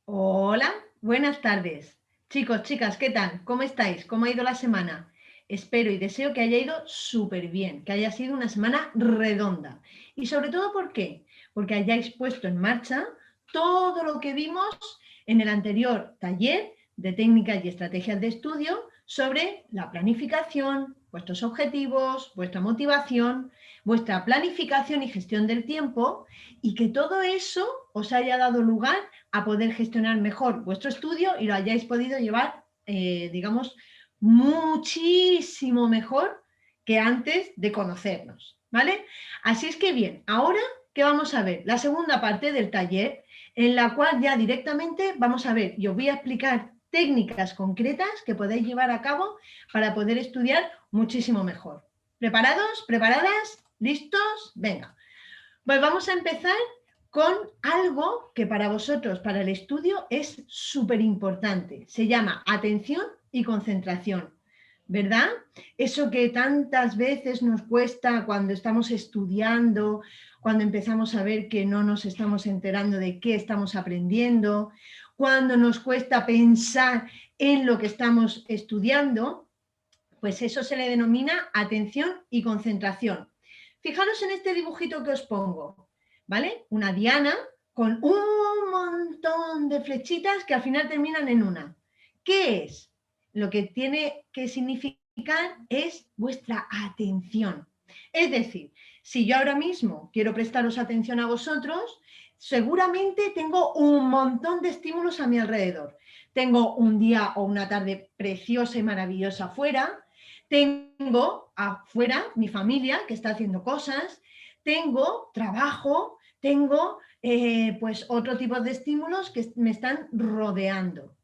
Hola, buenas tardes. Chicos, chicas, ¿qué tal? ¿Cómo estáis? ¿Cómo ha ido la semana? Espero y deseo que haya ido súper bien, que haya sido una semana redonda. Y sobre todo, ¿por qué? Porque hayáis puesto en marcha todo lo que vimos en el anterior taller de técnicas y estrategias de estudio sobre la planificación, vuestros objetivos, vuestra motivación, vuestra planificación y gestión del tiempo, y que todo eso os haya dado lugar a poder gestionar mejor vuestro estudio y lo hayáis podido llevar, digamos, muchísimo mejor que antes de conocernos, ¿vale? Así es que bien, ahora ¿qué vamos a ver? La segunda parte del taller, en la cual ya directamente vamos a ver y os voy a explicar técnicas concretas que podéis llevar a cabo para poder estudiar muchísimo mejor. ¿Preparados? ¿Preparadas? ¿Listos? Venga. Pues vamos a empezar con algo que para vosotros, para el estudio, es súper importante. Se llama atención y concentración, ¿verdad? Eso que tantas veces nos cuesta cuando estamos estudiando, cuando empezamos a ver que no nos estamos enterando de qué estamos aprendiendo, cuando nos cuesta pensar en lo que estamos estudiando, pues eso se le denomina atención y concentración. Fijaros en este dibujito que os pongo, ¿vale? Una diana con un montón de flechitas que al final terminan en una. ¿Qué es? Lo que tiene que significar es vuestra atención. Es decir, si yo ahora mismo quiero prestaros atención a vosotros, seguramente tengo un montón de estímulos a mi alrededor. Tengo un día o una tarde preciosa y maravillosa afuera, tengo afuera mi familia que está haciendo cosas, tengo trabajo, tengo pues otro tipo de estímulos que me están rodeando.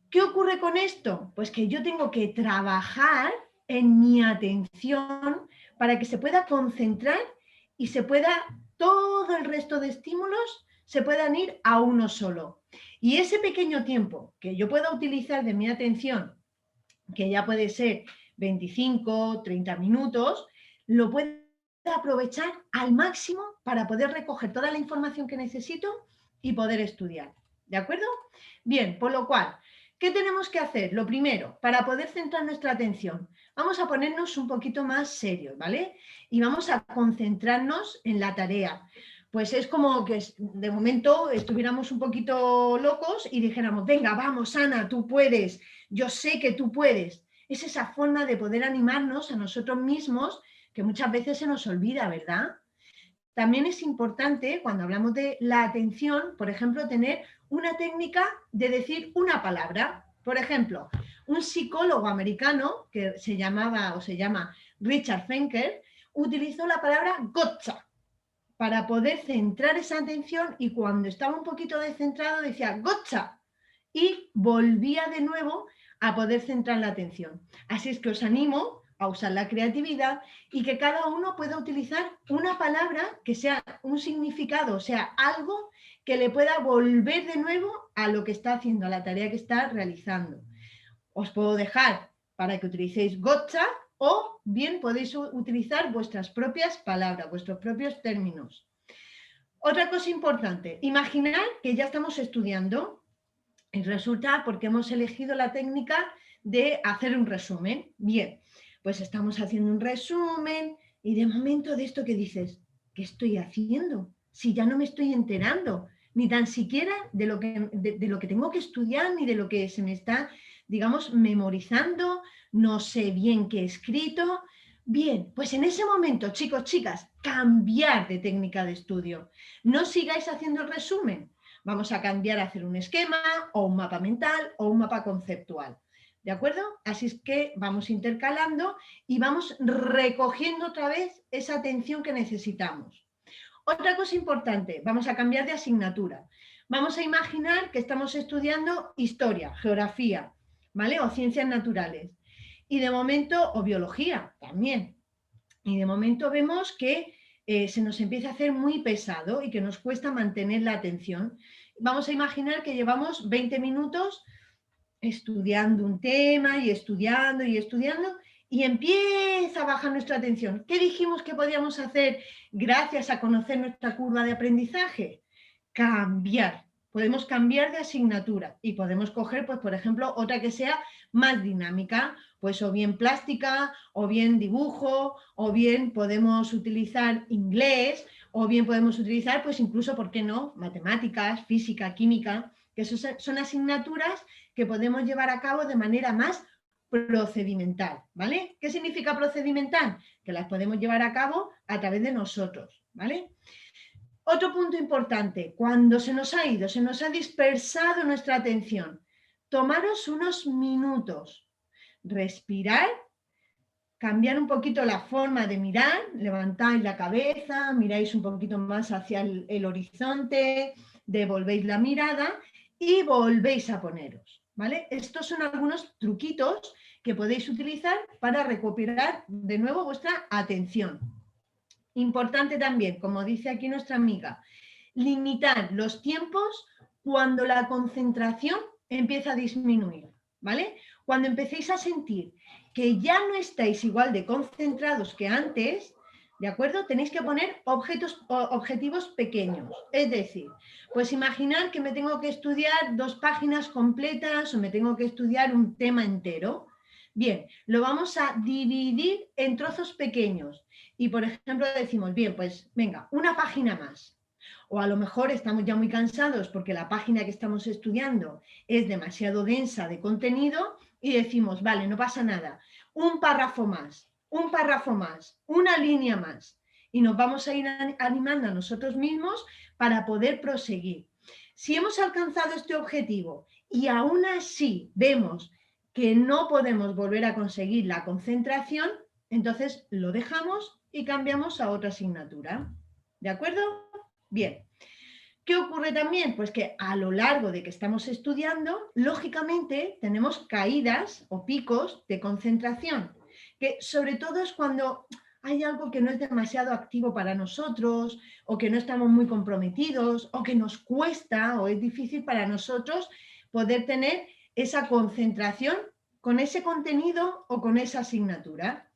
¿Qué ocurre con esto? Pues que yo tengo que trabajar en mi atención para que se pueda concentrar y se pueda, todo el resto de estímulos se puedan ir a uno solo. Y ese pequeño tiempo que yo pueda utilizar de mi atención, que ya puede ser 25, 30 minutos, lo puedo aprovechar al máximo para poder recoger toda la información que necesito y poder estudiar. ¿De acuerdo? Bien, por lo cual, ¿qué tenemos que hacer? Lo primero, para poder centrar nuestra atención, vamos a ponernos un poquito más serios, ¿vale? Y vamos a concentrarnos en la tarea. Pues es como que de momento estuviéramos un poquito locos y dijéramos, venga, vamos, Ana, tú puedes, yo sé que tú puedes. Es esa forma de poder animarnos a nosotros mismos que muchas veces se nos olvida, ¿verdad? También es importante, cuando hablamos de la atención, por ejemplo, tener una técnica de decir una palabra. Por ejemplo, un psicólogo americano que se llamaba o se llama Richard Fenker utilizó la palabra gotcha para poder centrar esa atención, y cuando estaba un poquito descentrado decía gotcha y volvía de nuevo a poder centrar la atención. Así es que os animo a usar la creatividad y que cada uno pueda utilizar una palabra que sea un significado, o sea, algo que le pueda volver de nuevo a lo que está haciendo, a la tarea que está realizando. Os puedo dejar para que utilicéis gotcha o bien podéis utilizar vuestras propias palabras, vuestros propios términos. Otra cosa importante, imaginar que ya estamos estudiando y resulta porque hemos elegido la técnica de hacer un resumen. Bien, pues estamos haciendo un resumen y de momento de esto que dices, ¿qué estoy haciendo? Si ya no me estoy enterando, ni tan siquiera de lo que tengo que estudiar, ni de lo que se me está, digamos, memorizando, no sé bien qué he escrito. Bien, pues en ese momento, chicos, chicas, cambiar de técnica de estudio. No sigáis haciendo el resumen. Vamos a cambiar a hacer un esquema o un mapa mental o un mapa conceptual. ¿De acuerdo? Así es que vamos intercalando y vamos recogiendo otra vez esa atención que necesitamos. Otra cosa importante, vamos a cambiar de asignatura. Vamos a imaginar que estamos estudiando historia, geografía, ¿vale? O ciencias naturales. Y de momento, o biología también. Y de momento vemos que se nos empieza a hacer muy pesado y que nos cuesta mantener la atención. Vamos a imaginar que llevamos 20 minutos estudiando un tema y estudiando y empieza a bajar nuestra atención. ¿Qué dijimos que podíamos hacer gracias a conocer nuestra curva de aprendizaje? Cambiar. podemos cambiar de asignatura y podemos coger, pues, por ejemplo, otra que sea más dinámica, pues o bien plástica, o bien dibujo, o bien podemos utilizar inglés, o bien podemos utilizar, pues incluso, ¿por qué no?, matemáticas, física, química, que son asignaturas que podemos llevar a cabo de manera más procedimental, ¿vale? ¿Qué significa procedimental? Que las podemos llevar a cabo a través de nosotros, ¿vale? Otro punto importante, cuando se nos ha dispersado nuestra atención, tomaros unos minutos, respirar, cambiar un poquito la forma de mirar, levantáis la cabeza, miráis un poquito más hacia el horizonte, devolvéis la mirada y volvéis a poneros, ¿vale? Estos son algunos truquitos que podéis utilizar para recuperar de nuevo vuestra atención. Importante también, como dice aquí nuestra amiga, limitar los tiempos cuando la concentración empieza a disminuir, ¿vale? Cuando empecéis a sentir que ya no estáis igual de concentrados que antes, ¿de acuerdo? Tenéis que poner objetivos pequeños. Es decir, pues imaginar que me tengo que estudiar 2 páginas completas o me tengo que estudiar un tema entero. Bien, lo vamos a dividir en trozos pequeños. Y, por ejemplo, decimos, bien, pues venga, una página más. O a lo mejor estamos ya muy cansados porque la página que estamos estudiando es demasiado densa de contenido y decimos, vale, no pasa nada, un párrafo más, una línea más. Y nos vamos a ir animando a nosotros mismos para poder proseguir. Si hemos alcanzado este objetivo y aún así vemos que no podemos volver a conseguir la concentración, entonces lo dejamos y cambiamos a otra asignatura. ¿De acuerdo? Bien. ¿Qué ocurre también? Pues que a lo largo de que estamos estudiando, lógicamente tenemos caídas o picos de concentración, que sobre todo es cuando hay algo que no es demasiado activo para nosotros, o que no estamos muy comprometidos, o que nos cuesta o es difícil para nosotros poder tener esa concentración con ese contenido o con esa asignatura.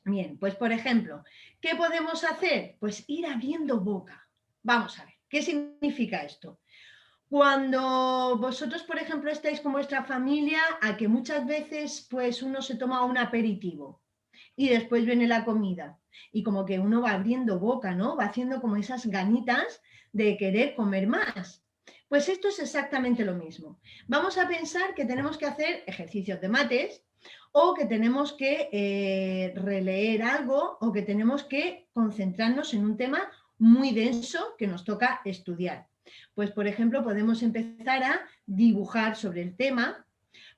Bien, pues por ejemplo, ¿qué podemos hacer? Pues ir abriendo boca. Vamos a ver, ¿qué significa esto? Cuando vosotros, por ejemplo, estáis con vuestra familia, a que muchas veces pues uno se toma un aperitivo y después viene la comida y como que uno va abriendo boca, ¿no? Va haciendo como esas ganitas de querer comer más. Pues esto es exactamente lo mismo. Vamos a pensar que tenemos que hacer ejercicios de mates o que tenemos que releer algo o que tenemos que concentrarnos en un tema muy denso que nos toca estudiar. Pues, por ejemplo, podemos empezar a dibujar sobre el tema,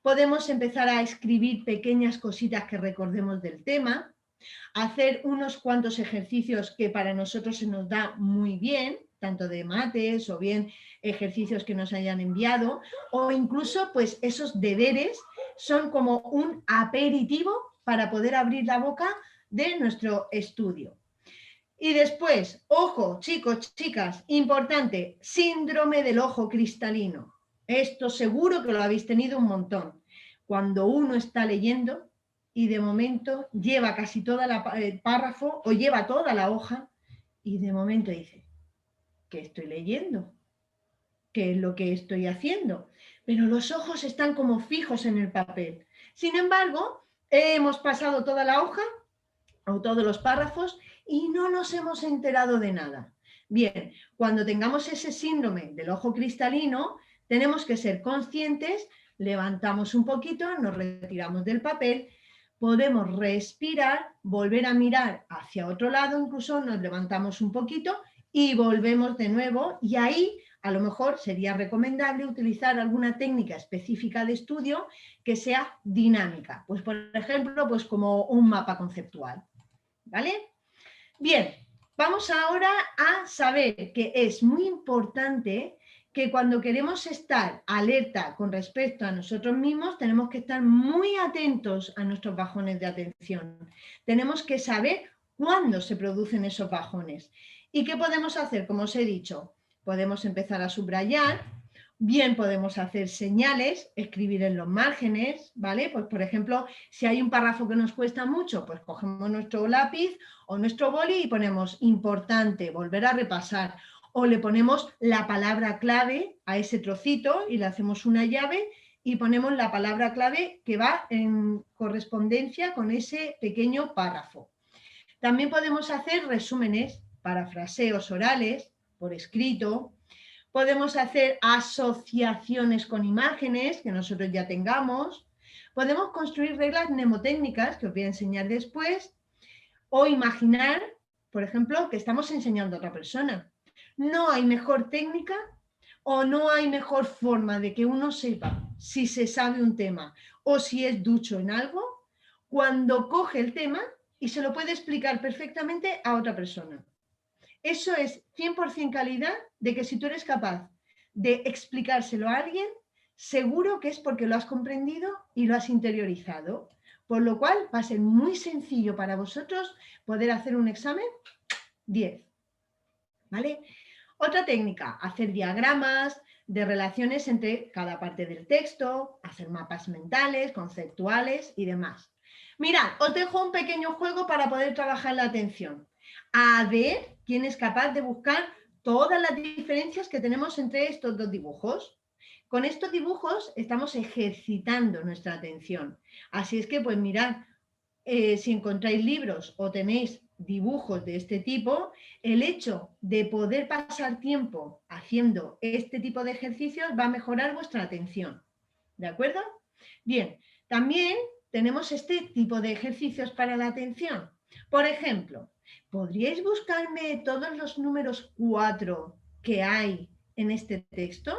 podemos empezar a escribir pequeñas cositas que recordemos del tema, hacer unos cuantos ejercicios que para nosotros se nos da muy bien, tanto de mates o bien ejercicios que nos hayan enviado, o incluso pues esos deberes son como un aperitivo para poder abrir la boca de nuestro estudio. Y después, ojo, chicos, chicas, importante, síndrome del ojo cristalino. Esto seguro que lo habéis tenido un montón. Cuando uno está leyendo y de momento lleva casi todo el párrafo o lleva toda la hoja y de momento dice, ¿qué estoy leyendo? ¿Qué es lo que estoy haciendo? Pero los ojos están como fijos en el papel. Sin embargo, hemos pasado toda la hoja o todos los párrafos y no nos hemos enterado de nada. Bien, cuando tengamos ese síndrome del ojo cristalino, tenemos que ser conscientes, levantamos un poquito, nos retiramos del papel, podemos respirar, volver a mirar hacia otro lado, incluso nos levantamos un poquito y volvemos de nuevo y ahí a lo mejor sería recomendable utilizar alguna técnica específica de estudio que sea dinámica, pues por ejemplo, pues como un mapa conceptual. ¿Vale? Bien, vamos ahora a saber que es muy importante que cuando queremos estar alerta con respecto a nosotros mismos, tenemos que estar muy atentos a nuestros bajones de atención. Tenemos que saber cuándo se producen esos bajones. ¿Y qué podemos hacer? Como os he dicho, podemos empezar a subrayar, bien podemos hacer señales, escribir en los márgenes, ¿vale? Pues por ejemplo, si hay un párrafo que nos cuesta mucho, pues cogemos nuestro lápiz o nuestro boli y ponemos importante, volver a repasar. O le ponemos la palabra clave a ese trocito y le hacemos una llave y ponemos la palabra clave que va en correspondencia con ese pequeño párrafo. También podemos hacer resúmenes, parafraseos orales, por escrito. Podemos hacer asociaciones con imágenes que nosotros ya tengamos. Podemos construir reglas mnemotécnicas, que os voy a enseñar después, o imaginar, por ejemplo, que estamos enseñando a otra persona. No hay mejor técnica o no hay mejor forma de que uno sepa si se sabe un tema o si es ducho en algo, cuando coge el tema y se lo puede explicar perfectamente a otra persona. Eso es 100% calidad de que si tú eres capaz de explicárselo a alguien, seguro que es porque lo has comprendido y lo has interiorizado. Por lo cual va a ser muy sencillo para vosotros poder hacer un examen 10. ¿Vale? Otra técnica, hacer diagramas de relaciones entre cada parte del texto, hacer mapas mentales, conceptuales y demás. Mirad, os dejo un pequeño juego para poder trabajar la atención. A ver quién es capaz de buscar todas las diferencias que tenemos entre estos dos dibujos. Con estos dibujos estamos ejercitando nuestra atención. Así es que, pues mirad, si encontráis libros o tenéis dibujos de este tipo, el hecho de poder pasar tiempo haciendo este tipo de ejercicios va a mejorar vuestra atención. ¿De acuerdo? Bien, también tenemos este tipo de ejercicios para la atención. Por ejemplo, ¿podríais buscarme todos los números 4 que hay en este texto?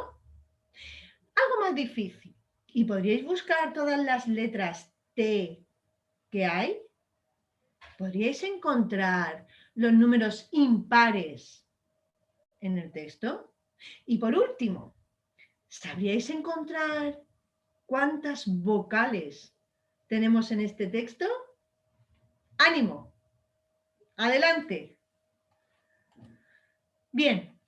Algo más difícil. ¿Y podríais buscar todas las letras T que hay? ¿Podríais encontrar los números impares en el texto? Y por último, ¿sabríais encontrar cuántas vocales tenemos en este texto? ¡Ánimo! ¡Adelante! Bien,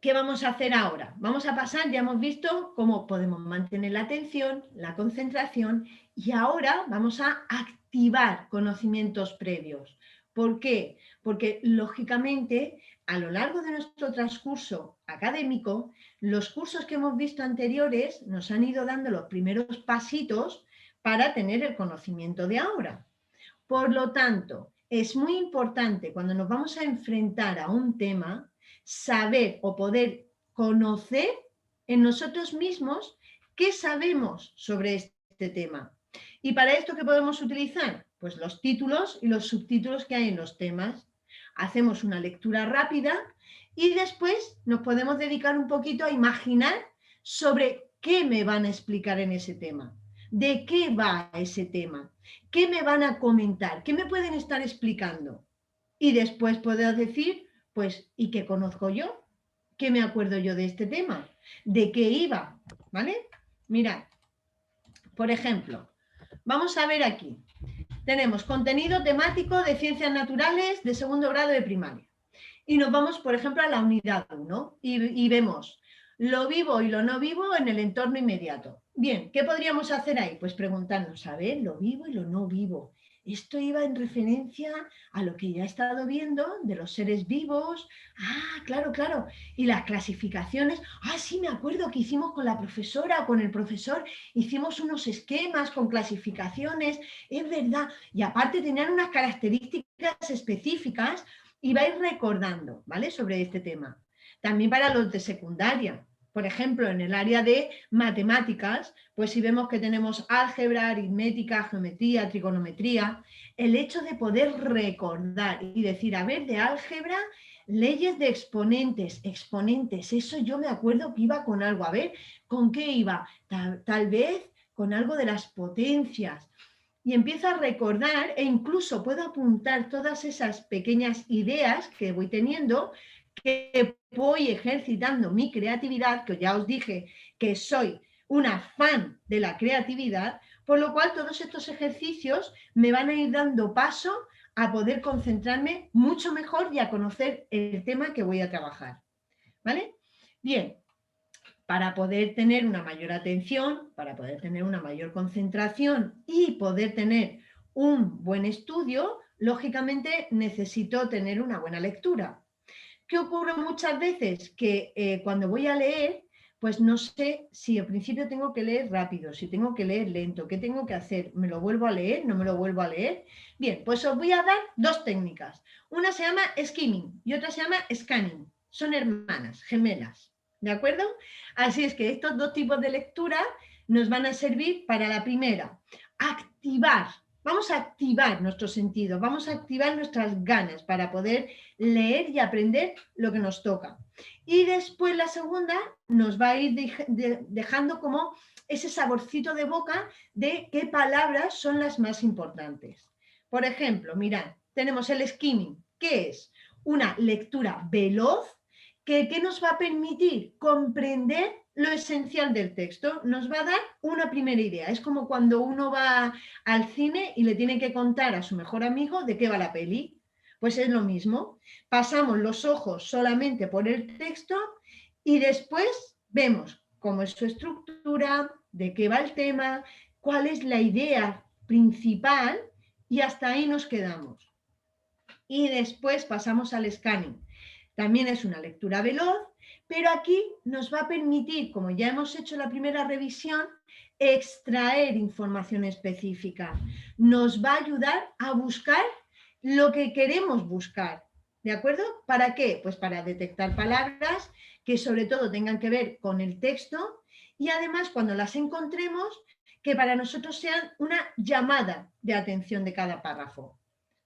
¿qué vamos a hacer ahora? Vamos a pasar, ya hemos visto cómo podemos mantener la atención, la concentración, y ahora vamos a activar conocimientos previos. ¿Por qué? Porque lógicamente a lo largo de nuestro transcurso académico, los cursos que hemos visto anteriores nos han ido dando los primeros pasitos para tener el conocimiento de ahora. Por lo tanto, es muy importante cuando nos vamos a enfrentar a un tema, saber o poder conocer en nosotros mismos qué sabemos sobre este tema. ¿Y para esto qué podemos utilizar? Pues los títulos y los subtítulos que hay en los temas. Hacemos una lectura rápida y después nos podemos dedicar un poquito a imaginar sobre qué me van a explicar en ese tema, de qué va ese tema, qué me van a comentar, qué me pueden estar explicando. Y después puedo decir, pues, ¿y qué conozco yo? ¿Qué me acuerdo yo de este tema? ¿De qué iba? ¿Vale? Mirad, por ejemplo, vamos a ver aquí. Tenemos contenido temático de ciencias naturales de segundo grado de primaria. Y nos vamos, por ejemplo, a la unidad 1 y vemos lo vivo y lo no vivo en el entorno inmediato. Bien, ¿qué podríamos hacer ahí? Pues preguntarnos, a ver, lo vivo y lo no vivo. Esto iba en referencia a lo que ya he estado viendo de los seres vivos. Ah, claro, claro. Y las clasificaciones. Ah, sí, me acuerdo que hicimos con la profesora o con el profesor, hicimos unos esquemas con clasificaciones. Es verdad. Y aparte tenían unas características específicas y vais recordando, ¿vale? Sobre este tema. También para los de secundaria. Por ejemplo, en el área de matemáticas, pues si vemos que tenemos álgebra, aritmética, geometría, trigonometría, el hecho de poder recordar y decir, a ver, de álgebra, leyes de exponentes, eso yo me acuerdo que iba con algo, a ver, ¿con qué iba? Tal vez con algo de las potencias. Y empiezo a recordar e incluso puedo apuntar todas esas pequeñas ideas que voy teniendo, que voy ejercitando mi creatividad, que ya os dije que soy una fan de la creatividad, por lo cual todos estos ejercicios me van a ir dando paso a poder concentrarme mucho mejor y a conocer el tema que voy a trabajar. ¿Vale? Bien, para poder tener una mayor atención, para poder tener una mayor concentración y poder tener un buen estudio, lógicamente necesito tener una buena lectura. ¿Qué ocurre muchas veces? Que cuando voy a leer, pues no sé si al principio tengo que leer rápido, si tengo que leer lento, ¿qué tengo que hacer? ¿Me lo vuelvo a leer? ¿No me lo vuelvo a leer? Bien, pues os voy a dar dos técnicas. Una se llama skimming y otra se llama scanning. Son hermanas, gemelas, ¿de acuerdo? Así es que estos dos tipos de lectura nos van a servir para la primera, activar. Vamos a activar nuestros sentidos, vamos a activar nuestras ganas para poder leer y aprender lo que nos toca. Y después la segunda nos va a ir dejando como ese saborcito de boca de qué palabras son las más importantes. Por ejemplo, mirad, tenemos el skimming, que es una lectura veloz que nos va a permitir comprender lo esencial del texto, nos va a dar una primera idea. Es como cuando uno va al cine y le tiene que contar a su mejor amigo de qué va la peli. Pues es lo mismo. Pasamos los ojos solamente por el texto y después vemos cómo es su estructura, de qué va el tema, cuál es la idea principal y hasta ahí nos quedamos. Y después pasamos al scanning. También es una lectura veloz, pero aquí nos va a permitir, como ya hemos hecho la primera revisión, extraer información específica. Nos va a ayudar a buscar lo que queremos buscar. ¿De acuerdo? ¿Para qué? Pues para detectar palabras que sobre todo tengan que ver con el texto y además cuando las encontremos que para nosotros sean una llamada de atención de cada párrafo.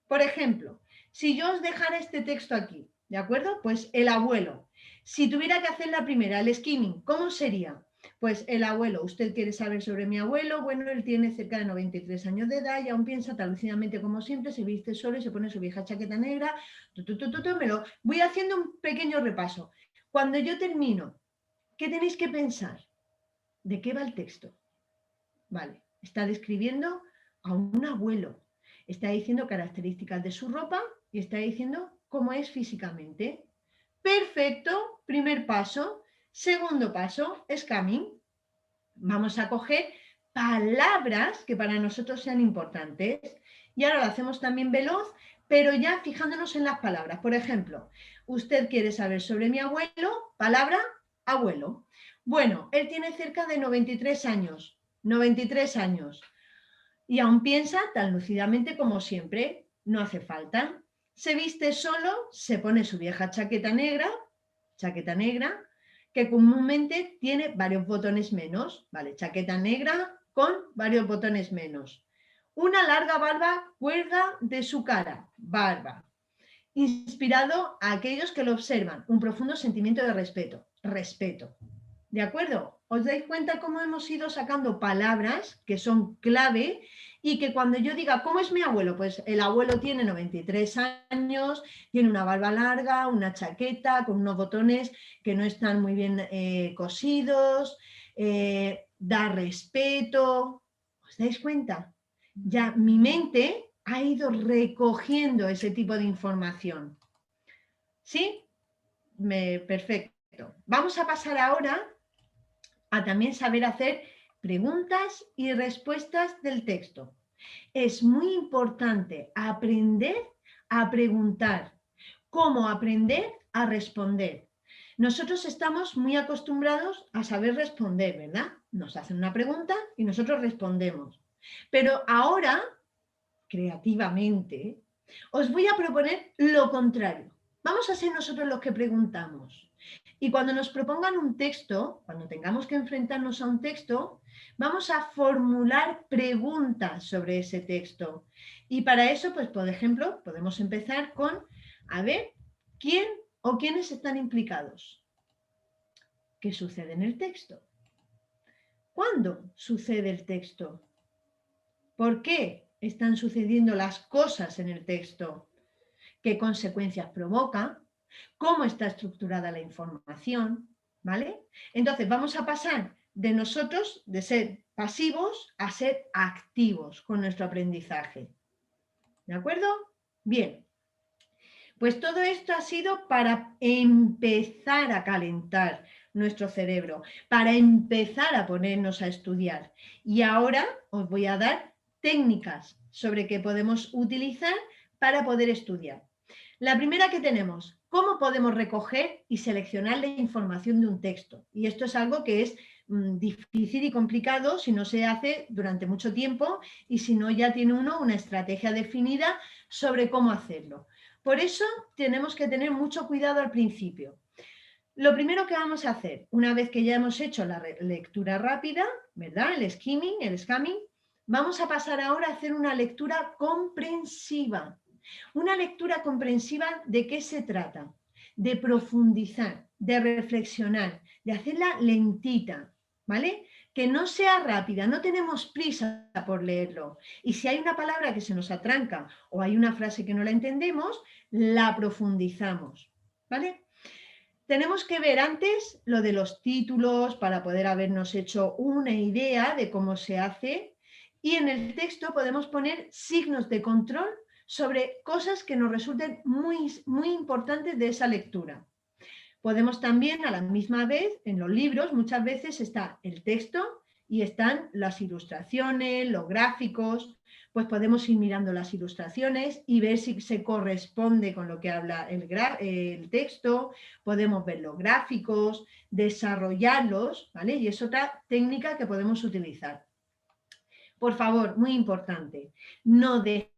Por ejemplo, si yo os dejara este texto aquí, ¿de acuerdo? Pues el abuelo. Si tuviera que hacer la primera, el skimming, ¿cómo sería? Pues el abuelo, usted quiere saber sobre mi abuelo, bueno, él tiene cerca de 93 años de edad y aún piensa tan lucidamente como siempre, se viste solo y se pone su vieja chaqueta negra, me lo voy haciendo un pequeño repaso. Cuando yo termino, ¿qué tenéis que pensar? ¿De qué va el texto? Vale, está describiendo a un abuelo, está diciendo características de su ropa y está diciendo cómo es físicamente. Perfecto, primer paso. Segundo paso, scanning. Vamos a coger palabras que para nosotros sean importantes y ahora lo hacemos también veloz, pero ya fijándonos en las palabras. Por ejemplo, usted quiere saber sobre mi abuelo, palabra abuelo. Bueno, él tiene cerca de 93 años. 93 años. Y aún piensa tan lúcidamente como siempre, no hace falta. Se viste solo, se pone su vieja chaqueta negra, que comúnmente tiene varios botones menos, ¿vale? Chaqueta negra con varios botones menos. Una larga barba cuelga de su cara, barba. Inspirado a aquellos que lo observan, un profundo sentimiento de respeto, respeto. ¿De acuerdo? ¿Os dais cuenta cómo hemos ido sacando palabras que son clave y que cuando yo diga, ¿cómo es mi abuelo? Pues el abuelo tiene 93 años, tiene una barba larga, una chaqueta con unos botones que no están muy bien cosidos, da respeto. ¿Os dais cuenta? Ya mi mente ha ido recogiendo ese tipo de información. ¿Sí? Perfecto. Vamos a pasar ahora a también saber hacer preguntas y respuestas del texto. Es muy importante aprender a preguntar, cómo aprender a responder. Nosotros estamos muy acostumbrados a saber responder, ¿verdad? Nos hacen una pregunta y nosotros respondemos. Pero ahora, creativamente, os voy a proponer lo contrario. Vamos a ser nosotros los que preguntamos. Y cuando nos propongan un texto, cuando tengamos que enfrentarnos a un texto, vamos a formular preguntas sobre ese texto. Y para eso, pues, por ejemplo, podemos empezar con, a ver, ¿quién o quiénes están implicados? ¿Qué sucede en el texto? ¿Cuándo sucede el texto? ¿Por qué están sucediendo las cosas en el texto? ¿Qué consecuencias provoca? ¿Cómo está estructurada la información? ¿Vale? Entonces vamos a pasar de nosotros, de ser pasivos, a ser activos con nuestro aprendizaje. ¿De acuerdo? Bien. Pues todo esto ha sido para empezar a calentar nuestro cerebro, para empezar a ponernos a estudiar. Y ahora os voy a dar técnicas sobre qué podemos utilizar para poder estudiar. La primera que tenemos, ¿Cómo podemos recoger y seleccionar la información de un texto? Y esto es algo que es difícil y complicado si no se hace durante mucho tiempo y si no ya tiene uno una estrategia definida sobre cómo hacerlo. Por eso tenemos que tener mucho cuidado al principio. Lo primero que vamos a hacer, una vez que ya hemos hecho la lectura rápida, ¿verdad? El scamming, vamos a pasar ahora a hacer una lectura comprensiva. Una lectura comprensiva, ¿de qué se trata? De profundizar, de reflexionar, de hacerla lentita, ¿vale? Que no sea rápida, no tenemos prisa por leerlo. Y si hay una palabra que se nos atranca o hay una frase que no la entendemos, la profundizamos, ¿vale? Tenemos que ver antes lo de los títulos para poder habernos hecho una idea de cómo se hace y en el texto podemos poner signos de control sobre cosas que nos resulten muy importantes de esa lectura. Podemos también a la misma vez, en los libros muchas veces está el texto y están las ilustraciones, los gráficos, pues podemos ir mirando las ilustraciones y ver si se corresponde con lo que habla el texto, podemos ver los gráficos, desarrollarlos, ¿vale? Y es otra técnica que podemos utilizar. Por favor, muy importante, no dejéis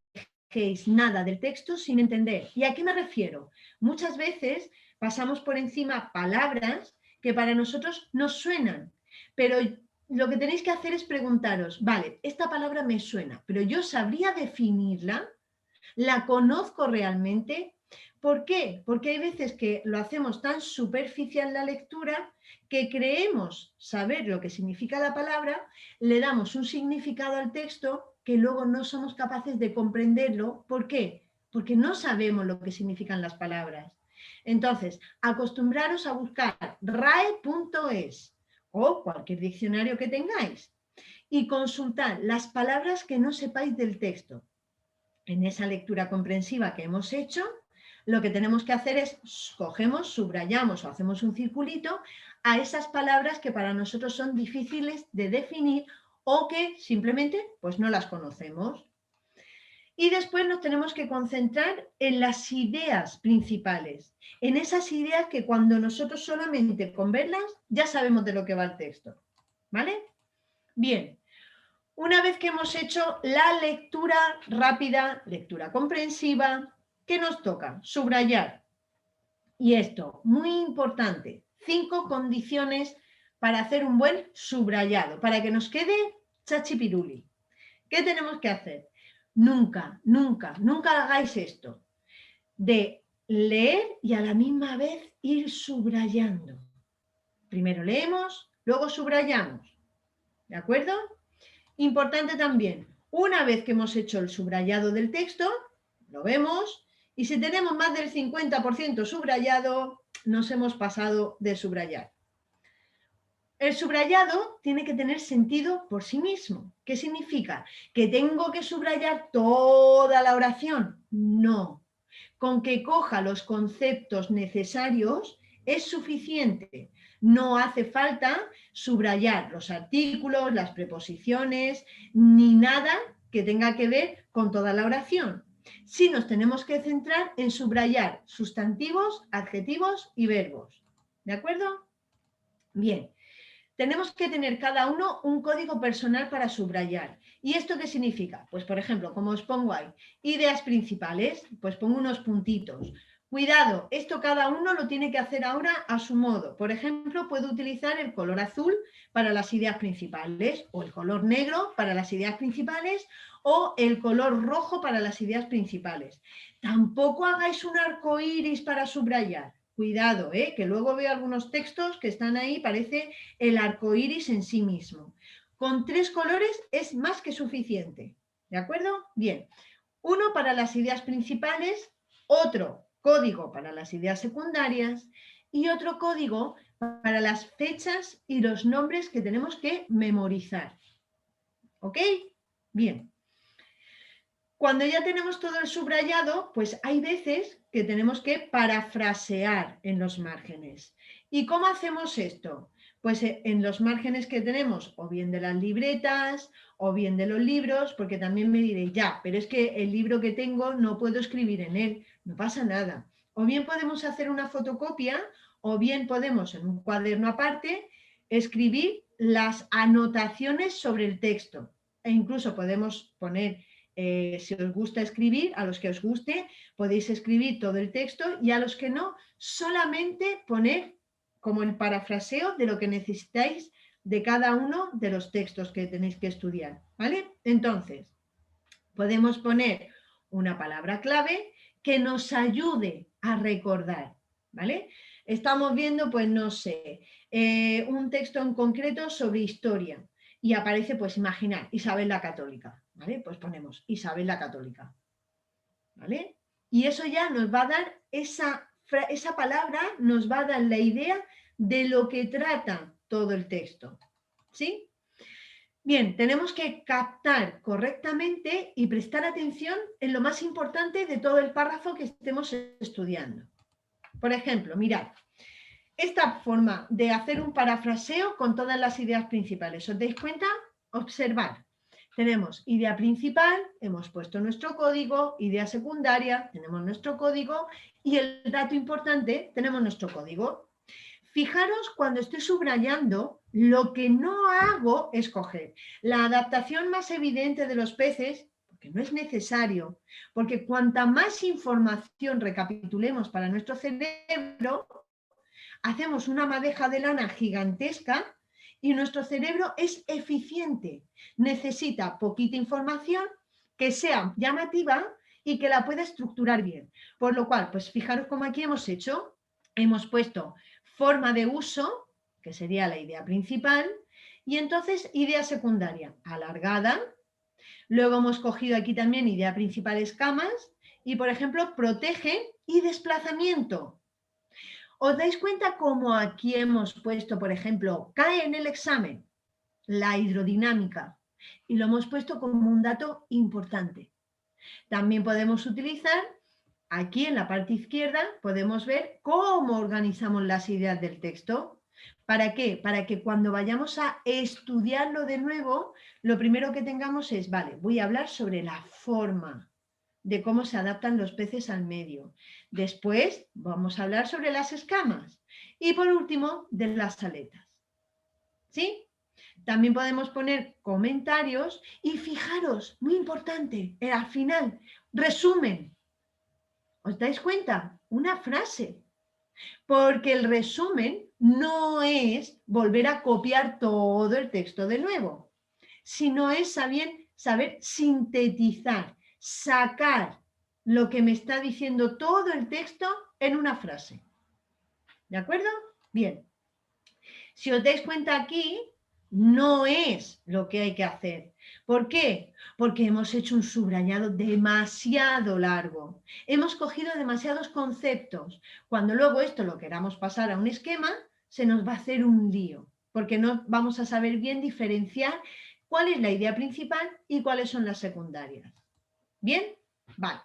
nada del texto sin entender. ¿Y a qué me refiero? Muchas veces pasamos por encima palabras que para nosotros nos suenan, pero lo que tenéis que hacer es preguntaros, vale, esta palabra me suena, pero yo sabría definirla, la conozco realmente. ¿Por qué? Porque hay veces que lo hacemos tan superficial la lectura que creemos saber lo que significa la palabra, le damos un significado al texto que luego no somos capaces de comprenderlo. ¿Por qué? Porque no sabemos lo que significan las palabras. Entonces, acostumbraros a buscar rae.es o cualquier diccionario que tengáis y consultar las palabras que no sepáis del texto. En esa lectura comprensiva que hemos hecho, lo que tenemos que hacer es cogemos, subrayamos o hacemos un circulito a esas palabras que para nosotros son difíciles de definir o que simplemente pues no las conocemos. Y después nos tenemos que concentrar en las ideas principales, en esas ideas que cuando nosotros solamente con verlas ya sabemos de lo que va el texto. ¿Vale? Bien, una vez que hemos hecho la lectura rápida, lectura comprensiva, ¿qué nos toca? Subrayar. Y esto, muy importante, 5 condiciones para hacer un buen subrayado, para que nos quede chachipiruli. ¿Qué tenemos que hacer? Nunca, nunca, nunca hagáis esto de leer y a la misma vez ir subrayando. Primero leemos, luego subrayamos. ¿De acuerdo? Importante también, una vez que hemos hecho el subrayado del texto, lo vemos, y si tenemos más del 50% subrayado, nos hemos pasado de subrayar. El subrayado tiene que tener sentido por sí mismo. ¿Qué significa? ¿Que tengo que subrayar toda la oración? No. Con que coja los conceptos necesarios es suficiente. No hace falta subrayar los artículos, las preposiciones, ni nada que tenga que ver con toda la oración. Sí nos tenemos que centrar en subrayar sustantivos, adjetivos y verbos. ¿De acuerdo? Bien. Tenemos que tener cada uno un código personal para subrayar. ¿Y esto qué significa? Pues, por ejemplo, como os pongo ahí, ideas principales, pues pongo unos puntitos. Cuidado, esto cada uno lo tiene que hacer ahora a su modo. Por ejemplo, puedo utilizar el color azul para las ideas principales, o el color negro para las ideas principales, o el color rojo para las ideas principales. Tampoco hagáis un arco iris para subrayar. Cuidado, que luego veo algunos textos que están ahí, parece el arco iris en sí mismo. Con 3 colores es más que suficiente. ¿De acuerdo? Bien. Uno para las ideas principales, otro código para las ideas secundarias y otro código para las fechas y los nombres que tenemos que memorizar. ¿Ok? Bien. Cuando ya tenemos todo el subrayado, pues hay veces que tenemos que parafrasear en los márgenes. ¿Y cómo hacemos esto? Pues en los márgenes que tenemos, o bien de las libretas, o bien de los libros, porque también me diréis, ya, pero es que el libro que tengo no puedo escribir en él. No pasa nada. O bien podemos hacer una fotocopia, o bien podemos en un cuaderno aparte escribir las anotaciones sobre el texto. E incluso podemos poner, si os gusta escribir, a los que os guste, podéis escribir todo el texto, y a los que no, solamente poner como el parafraseo de lo que necesitáis de cada uno de los textos que tenéis que estudiar, ¿vale? Entonces, podemos poner una palabra clave que nos ayude a recordar, ¿vale? Estamos viendo, pues no sé, un texto en concreto sobre historia y aparece, pues imaginar, Isabel la Católica, ¿vale? Pues ponemos Isabel la Católica, ¿vale? Y eso ya nos va a dar, esa palabra nos va a dar la idea de lo que trata todo el texto, ¿sí? Bien, tenemos que captar correctamente y prestar atención en lo más importante de todo el párrafo que estemos estudiando. Por ejemplo, mirad, esta forma de hacer un parafraseo con todas las ideas principales. ¿Os dais cuenta? Observad. Tenemos idea principal, hemos puesto nuestro código, idea secundaria, tenemos nuestro código, y el dato importante, tenemos nuestro código. Fijaros cuando estoy subrayando, lo que no hago es coger la adaptación más evidente de los peces, porque no es necesario, porque cuanta más información recapitulemos para nuestro cerebro, hacemos una madeja de lana gigantesca y nuestro cerebro es eficiente. Necesita poquita información que sea llamativa y que la pueda estructurar bien. Por lo cual, pues fijaros cómo aquí hemos puesto forma de uso, que sería la idea principal, y entonces idea secundaria, alargada. Luego hemos cogido aquí también idea principal, escamas, y por ejemplo, protege y desplazamiento. ¿Os dais cuenta cómo aquí hemos puesto, por ejemplo, cae en el examen la hidrodinámica? Y lo hemos puesto como un dato importante. También podemos utilizar, aquí en la parte izquierda, podemos ver cómo organizamos las ideas del texto. ¿Para qué? Para que cuando vayamos a estudiarlo de nuevo, lo primero que tengamos es, vale, voy a hablar sobre la forma, de cómo se adaptan los peces al medio. Después vamos a hablar sobre las escamas. Y por último, de las aletas. ¿Sí? También podemos poner comentarios y fijaros, muy importante, al final, resumen. ¿Os dais cuenta? Una frase. Porque el resumen no es volver a copiar todo el texto de nuevo, sino es saber sintetizar, sacar lo que me está diciendo todo el texto en una frase. ¿De acuerdo? Bien. Si os dais cuenta aquí, no es lo que hay que hacer. ¿Por qué? Porque hemos hecho un subrayado demasiado largo. Hemos cogido demasiados conceptos. Cuando luego esto lo queramos pasar a un esquema, se nos va a hacer un lío, porque no vamos a saber bien diferenciar cuál es la idea principal y cuáles son las secundarias. ¿Bien? Vale.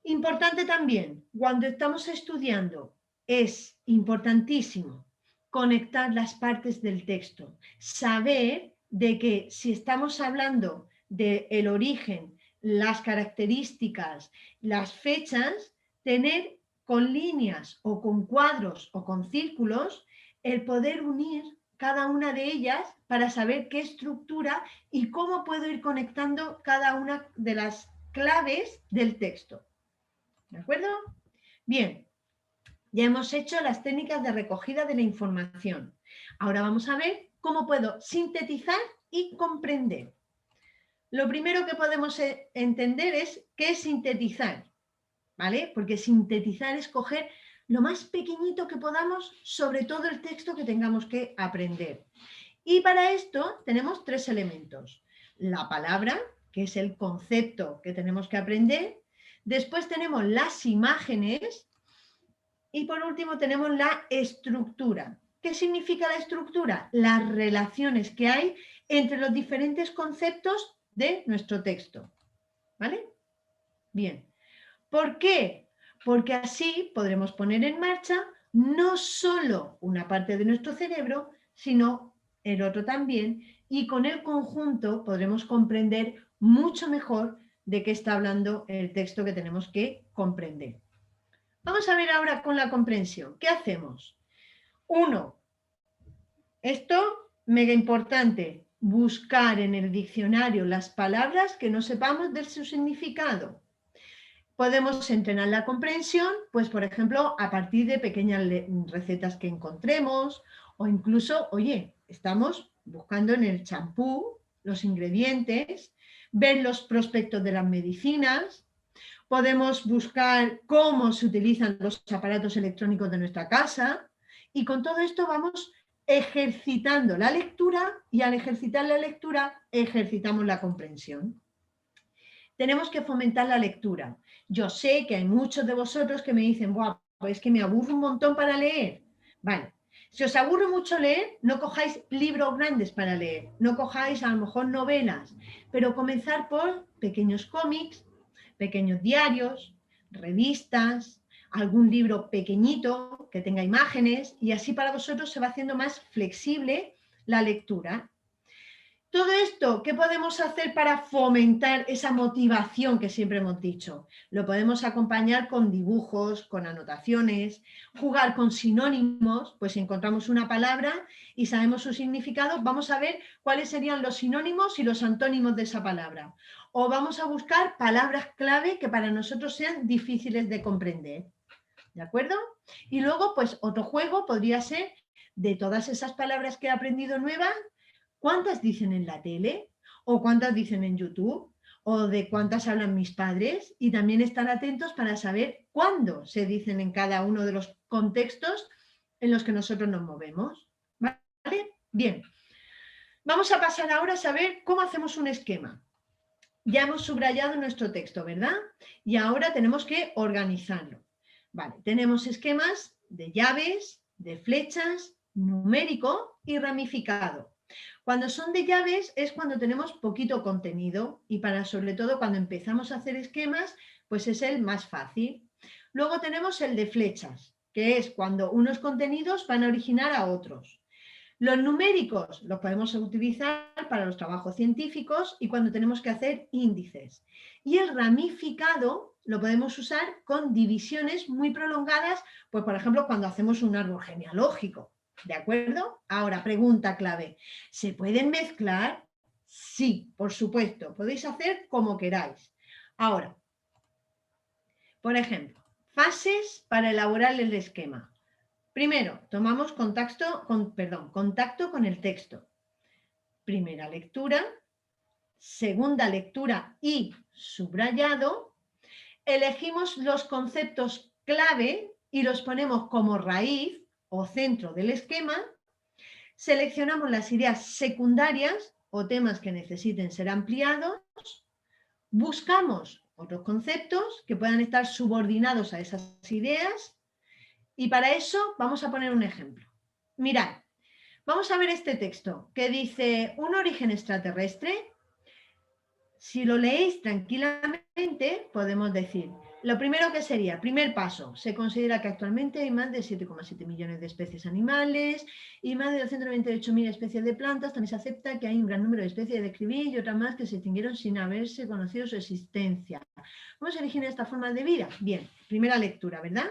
Importante también, cuando estamos estudiando, es importantísimo conectar las partes del texto, saber de que si estamos hablando del origen, las características, las fechas, tener con líneas o con cuadros o con círculos el poder unir cada una de ellas para saber qué estructura y cómo puedo ir conectando cada una de las claves del texto. ¿De acuerdo? Bien, ya hemos hecho las técnicas de recogida de la información. Ahora vamos a ver cómo puedo sintetizar y comprender. Lo primero que podemos entender es qué es sintetizar, ¿vale? Porque sintetizar es coger lo más pequeñito que podamos sobre todo el texto que tengamos que aprender. Y para esto tenemos tres elementos. La palabra, que es el concepto que tenemos que aprender. Después tenemos las imágenes y por último tenemos la estructura. ¿Qué significa la estructura? Las relaciones que hay entre los diferentes conceptos de nuestro texto. ¿Vale? Bien. ¿Por qué? Porque así podremos poner en marcha no solo una parte de nuestro cerebro, sino el otro también, y con el conjunto podremos comprender mucho mejor de qué está hablando el texto que tenemos que comprender. Vamos a ver ahora con la comprensión. ¿Qué hacemos? Uno, esto mega importante, buscar en el diccionario las palabras que no sepamos de su significado. Podemos entrenar la comprensión, pues por ejemplo, a partir de pequeñas recetas que encontremos o incluso, oye, estamos buscando en el champú los ingredientes, ver los prospectos de las medicinas, podemos buscar cómo se utilizan los aparatos electrónicos de nuestra casa y con todo esto vamos ejercitando la lectura y al ejercitar la lectura ejercitamos la comprensión. Tenemos que fomentar la lectura. Yo sé que hay muchos de vosotros que me dicen, "Buah, pues es que me aburro un montón para leer". Vale, si os aburre mucho leer, no cojáis libros grandes para leer, no cojáis a lo mejor novelas, pero comenzar por pequeños cómics, pequeños diarios, revistas, algún libro pequeñito que tenga imágenes y así para vosotros se va haciendo más flexible la lectura. Todo esto, ¿qué podemos hacer para fomentar esa motivación que siempre hemos dicho? Lo podemos acompañar con dibujos, con anotaciones, jugar con sinónimos, pues si encontramos una palabra y sabemos su significado, vamos a ver cuáles serían los sinónimos y los antónimos de esa palabra. O vamos a buscar palabras clave que para nosotros sean difíciles de comprender. ¿De acuerdo? Y luego, pues otro juego podría ser de todas esas palabras que he aprendido nuevas, ¿cuántas dicen en la tele? ¿O cuántas dicen en YouTube? ¿O de cuántas hablan mis padres? Y también estar atentos para saber cuándo se dicen en cada uno de los contextos en los que nosotros nos movemos. ¿Vale? Bien. Vamos a pasar ahora a saber cómo hacemos un esquema. Ya hemos subrayado nuestro texto, ¿verdad? Y ahora tenemos que organizarlo. Vale, tenemos esquemas de llaves, de flechas, numérico y ramificado. Cuando son de llaves es cuando tenemos poquito contenido y para sobre todo cuando empezamos a hacer esquemas, pues es el más fácil. Luego tenemos el de flechas, que es cuando unos contenidos van a originar a otros. Los numéricos los podemos utilizar para los trabajos científicos y cuando tenemos que hacer índices. Y el ramificado lo podemos usar con divisiones muy prolongadas, pues por ejemplo cuando hacemos un árbol genealógico. ¿De acuerdo? Ahora, pregunta clave. ¿Se pueden mezclar? Sí, por supuesto. Podéis hacer como queráis. Ahora, por ejemplo, fases para elaborar el esquema. Primero, tomamos contacto con el texto. Primera lectura, segunda lectura y subrayado. Elegimos los conceptos clave y los ponemos como raíz o centro del esquema. Seleccionamos las ideas secundarias o temas que necesiten ser ampliados. Buscamos otros conceptos que puedan estar subordinados a esas ideas. Y para eso vamos a poner un ejemplo. Mirad, vamos a ver este texto que dice un origen extraterrestre. Si lo leéis tranquilamente, podemos decir, lo primero que sería, primer paso, se considera que actualmente hay más de 7,7 millones de especies animales y más de 298.000 especies de plantas. También se acepta que hay un gran número de especies de escribir y otras más que se extinguieron sin haberse conocido su existencia. ¿Cómo se originan estas formas de vida? Bien, primera lectura, ¿verdad?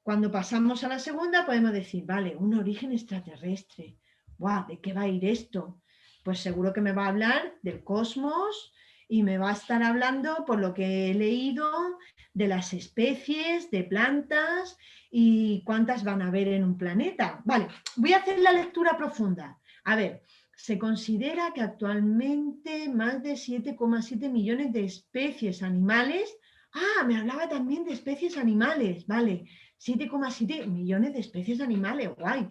Cuando pasamos a la segunda podemos decir, vale, un origen extraterrestre. ¡Guau! ¿De qué va a ir esto? Pues seguro que me va a hablar del cosmos y me va a estar hablando, por lo que he leído, de las especies, de plantas y cuántas van a haber en un planeta. Vale, voy a hacer la lectura profunda. A ver, se considera que actualmente más de 7,7 millones de especies animales. Ah, me hablaba también de especies animales, vale. 7,7 millones de especies de guay.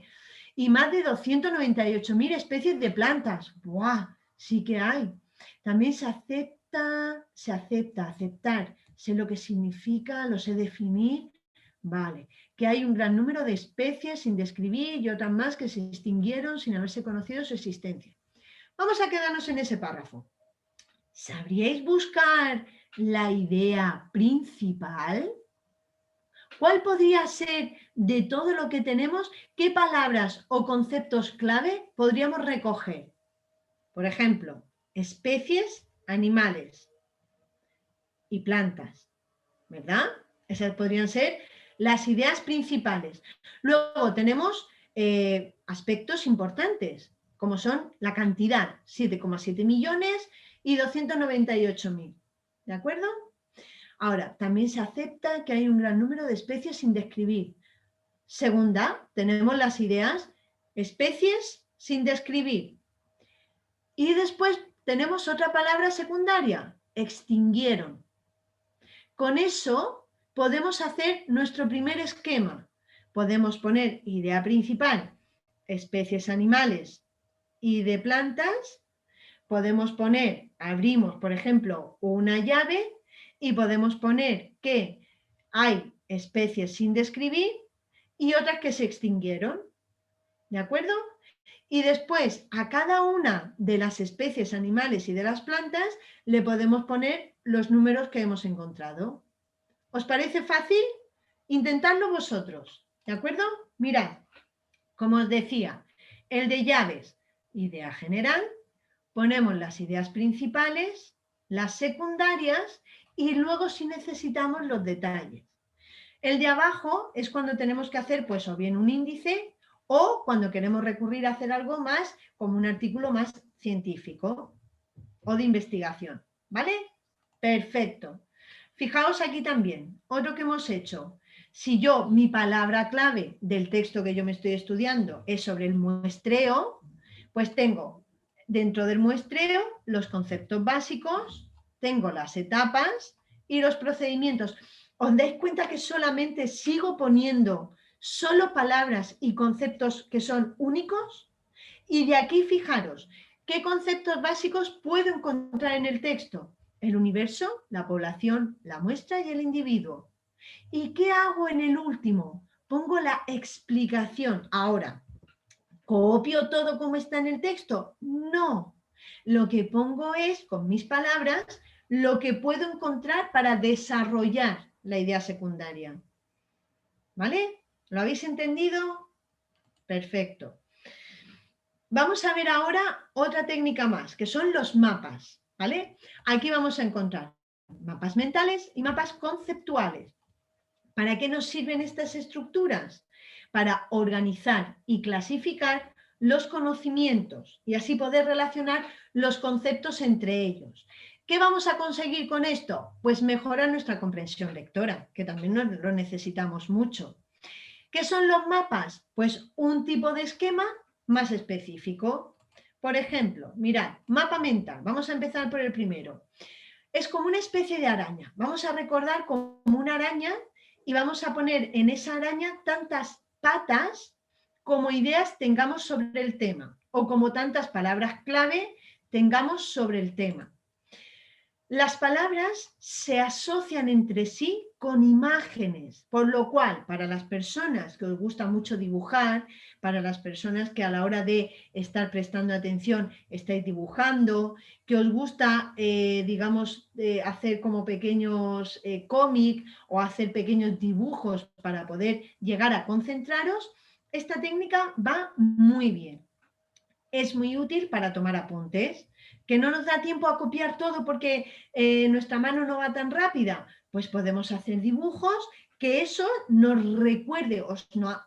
Y más de 298.000 especies de plantas, guau, sí que hay. También aceptar, sé lo que significa, lo sé definir, vale. Que hay un gran número de especies sin describir y otras más que se extinguieron sin haberse conocido su existencia. Vamos a quedarnos en ese párrafo. ¿Sabríais buscar la idea principal? ¿Cuál podría ser de todo lo que tenemos, qué palabras o conceptos clave podríamos recoger? Por ejemplo, especies, animales y plantas, ¿verdad? Esas podrían ser las ideas principales. Luego tenemos aspectos importantes, como son la cantidad, 7,7 millones y 298.000. ¿De acuerdo? Ahora, también se acepta que hay un gran número de especies sin describir. Segunda, tenemos las ideas especies sin describir. Y después tenemos otra palabra secundaria, extinguieron. Con eso podemos hacer nuestro primer esquema. Podemos poner idea principal, especies animales y de plantas. Podemos poner, abrimos, por ejemplo, una llave y podemos poner que hay especies sin describir y otras que se extinguieron. ¿De acuerdo? Y después a cada una de las especies animales y de las plantas le podemos poner los números que hemos encontrado. ¿Os parece fácil? Intentadlo vosotros, ¿de acuerdo? Mirad, como os decía, el de llaves, idea general, ponemos las ideas principales, las secundarias y luego si necesitamos los detalles. El de abajo es cuando tenemos que hacer pues o bien un índice o cuando queremos recurrir a hacer algo más como un artículo más científico o de investigación, ¿vale? Perfecto. Fijaos aquí también, otro que hemos hecho. Si yo, mi palabra clave del texto que yo me estoy estudiando es sobre el muestreo, pues tengo dentro del muestreo los conceptos básicos, tengo las etapas y los procedimientos. ¿Os dais cuenta que solamente sigo poniendo solo palabras y conceptos que son únicos? Y de aquí fijaros, ¿qué conceptos básicos puedo encontrar en el texto? El universo, la población, la muestra y el individuo. ¿Y qué hago en el último? Pongo la explicación. Ahora, ¿copio todo como está en el texto? No. Lo que pongo es, con mis palabras, lo que puedo encontrar para desarrollar la idea secundaria. ¿Vale? ¿Lo habéis entendido? Perfecto. Vamos a ver ahora otra técnica más, que son los mapas, ¿vale? Aquí vamos a encontrar mapas mentales y mapas conceptuales. ¿Para qué nos sirven estas estructuras? Para organizar y clasificar los conocimientos y así poder relacionar los conceptos entre ellos. ¿Qué vamos a conseguir con esto? Pues mejorar nuestra comprensión lectora, que también lo necesitamos mucho. ¿Qué son los mapas? Pues un tipo de esquema más específico. Por ejemplo, mirad, mapa mental. Vamos a empezar por el primero. Es como una especie de araña. Vamos a recordar como una araña y vamos a poner en esa araña tantas patas como ideas tengamos sobre el tema o como tantas palabras clave tengamos sobre el tema. Las palabras se asocian entre sí con imágenes, por lo cual para las personas que os gusta mucho dibujar, para las personas que a la hora de estar prestando atención estáis dibujando, que os gusta, digamos, hacer como pequeños cómics o hacer pequeños dibujos para poder llegar a concentraros, esta técnica va muy bien. Es muy útil para tomar apuntes, que no nos da tiempo a copiar todo porque nuestra mano no va tan rápida, pues podemos hacer dibujos que eso nos recuerde o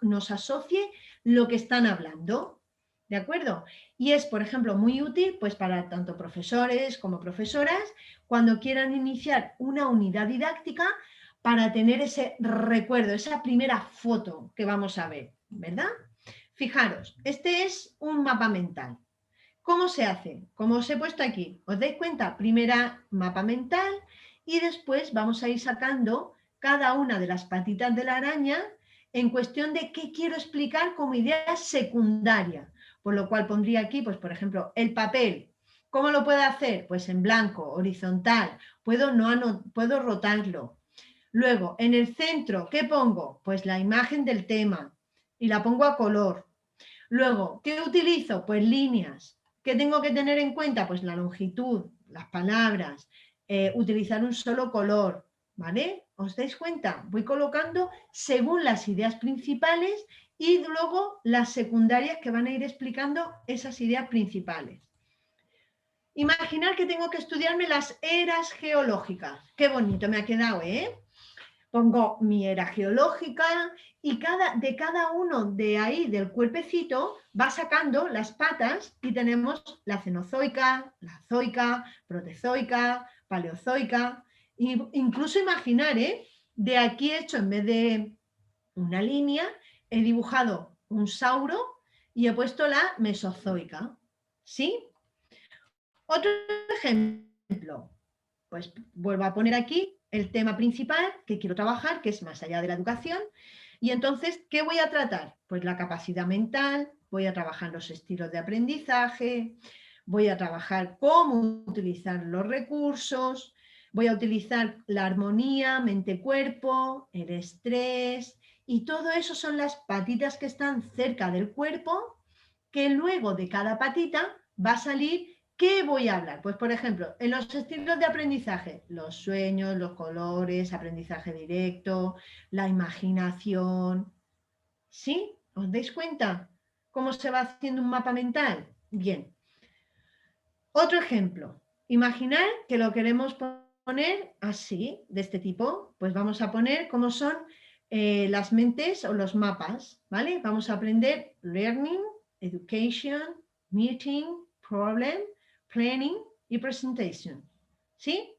nos asocie lo que están hablando, ¿de acuerdo? Y es, por ejemplo, muy útil pues para tanto profesores como profesoras cuando quieran iniciar una unidad didáctica para tener ese recuerdo, esa primera foto que vamos a ver, ¿verdad? Fijaros, este es un mapa mental. ¿Cómo se hace? Como os he puesto aquí, ¿os dais cuenta? Primera mapa mental y después vamos a ir sacando cada una de las patitas de la araña en cuestión de qué quiero explicar como idea secundaria. Por lo cual pondría aquí, pues por ejemplo, el papel. ¿Cómo lo puedo hacer? Pues en blanco, horizontal. Puedo rotarlo. Luego, en el centro, ¿qué pongo? Pues la imagen del tema y la pongo a color. Luego, ¿qué utilizo? Pues líneas. ¿Qué tengo que tener en cuenta? Pues la longitud, las palabras, utilizar un solo color, ¿vale? ¿Os dais cuenta? Voy colocando según las ideas principales y luego las secundarias que van a ir explicando esas ideas principales. Imaginar que tengo que estudiarme las eras geológicas. Qué bonito me ha quedado, ¿eh? Pongo mi era geológica y de cada uno de ahí del cuerpecito va sacando las patas y tenemos la cenozoica, la zoica, protezoica, paleozoica. Incluso imaginar, de aquí he hecho, en vez de una línea, he dibujado un sauro y he puesto la mesozoica. ¿Sí? Otro ejemplo, pues vuelvo a poner aquí el tema principal que quiero trabajar, que es más allá de la educación. Y entonces, ¿qué voy a tratar? Pues la capacidad mental, voy a trabajar los estilos de aprendizaje, voy a trabajar cómo utilizar los recursos, voy a utilizar la armonía, mente-cuerpo, el estrés, y todo eso son las patitas que están cerca del cuerpo, que luego de cada patita va a salir. ¿Qué voy a hablar? Pues, por ejemplo, en los estilos de aprendizaje, los sueños, los colores, aprendizaje directo, la imaginación. ¿Sí? ¿Os dais cuenta cómo se va haciendo un mapa mental? Bien. Otro ejemplo. Imaginar que lo queremos poner así, de este tipo. Pues vamos a poner cómo son las mentes o los mapas, ¿vale? Vamos a aprender learning, education, meeting, problem, planning y presentation. ¿Sí?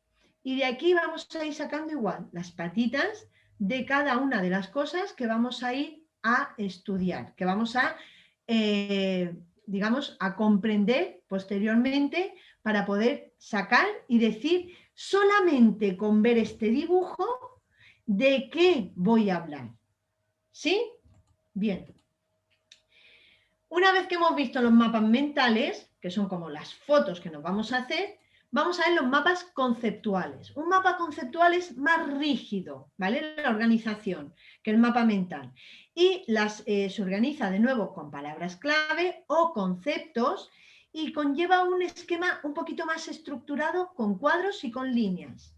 Y de aquí vamos a ir sacando igual las patitas de cada una de las cosas que vamos a ir a estudiar, que vamos a, digamos, a comprender posteriormente para poder sacar y decir solamente con ver este dibujo de qué voy a hablar. ¿Sí? Bien. Una vez que hemos visto los mapas mentales, que son como las fotos que nos vamos a hacer, vamos a ver los mapas conceptuales. Un mapa conceptual es más rígido, ¿vale? La organización que el mapa mental. Y se organiza de nuevo con palabras clave o conceptos y conlleva un esquema un poquito más estructurado con cuadros y con líneas.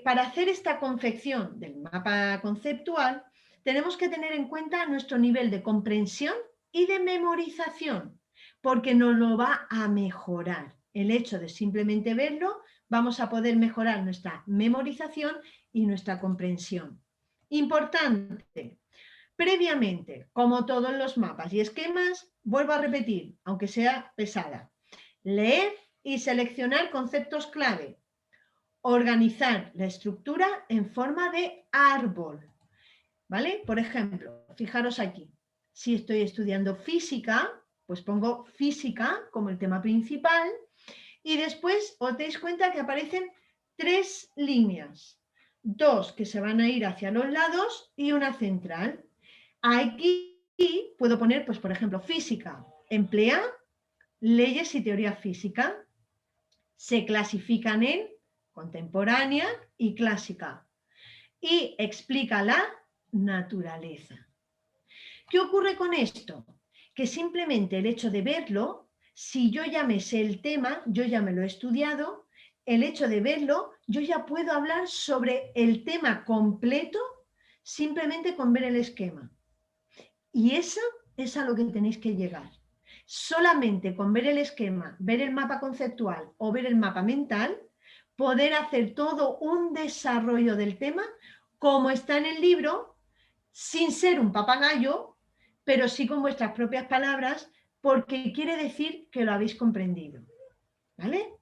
Para hacer esta confección del mapa conceptual, tenemos que tener en cuenta nuestro nivel de comprensión y de memorización, porque nos lo va a mejorar. El hecho de simplemente verlo, vamos a poder mejorar nuestra memorización y nuestra comprensión. Importante, previamente, como todos los mapas y esquemas, vuelvo a repetir, aunque sea pesada, leer y seleccionar conceptos clave. Organizar la estructura en forma de árbol, ¿vale? Por ejemplo, fijaros aquí, si estoy estudiando física, pues pongo física como el tema principal y después os dais cuenta que aparecen 3 líneas, 2 que se van a ir hacia los lados y una central. Aquí puedo poner, pues por ejemplo, física, emplea leyes y teoría física, se clasifican en contemporánea y clásica, y explica la naturaleza. ¿Qué ocurre con esto? Que simplemente el hecho de verlo, si yo ya me sé el tema, yo ya me lo he estudiado, el hecho de verlo, yo ya puedo hablar sobre el tema completo simplemente con ver el esquema. Y eso es a lo que tenéis que llegar. Solamente con ver el esquema, ver el mapa conceptual o ver el mapa mental, poder hacer todo un desarrollo del tema como está en el libro, sin ser un papagayo, pero sí con vuestras propias palabras, porque quiere decir que lo habéis comprendido. ¿Vale?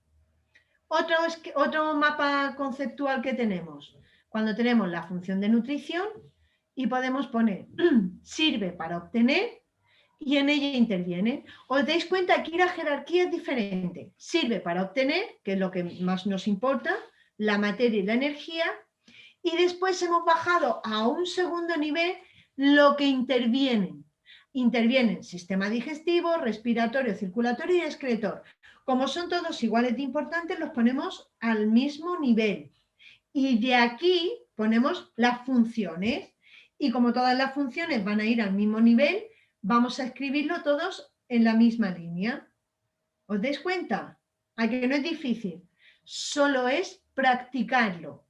Otro mapa conceptual que tenemos, cuando tenemos la función de nutrición y podemos poner sirve para obtener y en ella interviene. ¿Os dais cuenta? Aquí la jerarquía es diferente. Sirve para obtener, que es lo que más nos importa, la materia y la energía, y después hemos bajado a un segundo nivel lo que intervienen. Intervienen sistema digestivo, respiratorio, circulatorio y excretor. Como son todos iguales de importantes, los ponemos al mismo nivel. Y de aquí ponemos las funciones. Y como todas las funciones van a ir al mismo nivel, vamos a escribirlo todos en la misma línea. ¿Os dais cuenta? A que no es difícil. Solo es practicarlo.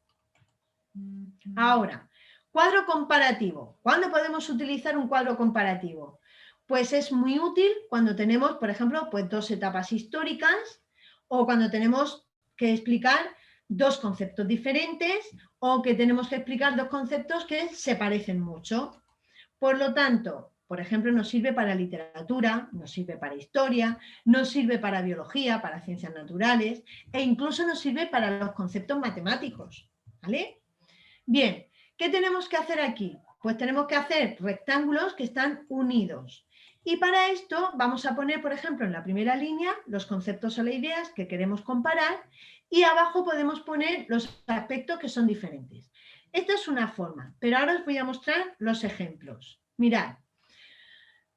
Ahora, cuadro comparativo. ¿Cuándo podemos utilizar un cuadro comparativo? Pues es muy útil cuando tenemos, por ejemplo, pues 2 etapas históricas o cuando tenemos que explicar dos conceptos diferentes o que tenemos que explicar dos conceptos que se parecen mucho. Por lo tanto, por ejemplo, nos sirve para literatura, nos sirve para historia, nos sirve para biología, para ciencias naturales e incluso nos sirve para los conceptos matemáticos. ¿Vale? Bien, ¿qué tenemos que hacer aquí? Pues tenemos que hacer rectángulos que están unidos. Y para esto vamos a poner, por ejemplo, en la primera línea los conceptos o las ideas que queremos comparar y abajo podemos poner los aspectos que son diferentes. Esta es una forma, pero ahora os voy a mostrar los ejemplos. Mirad,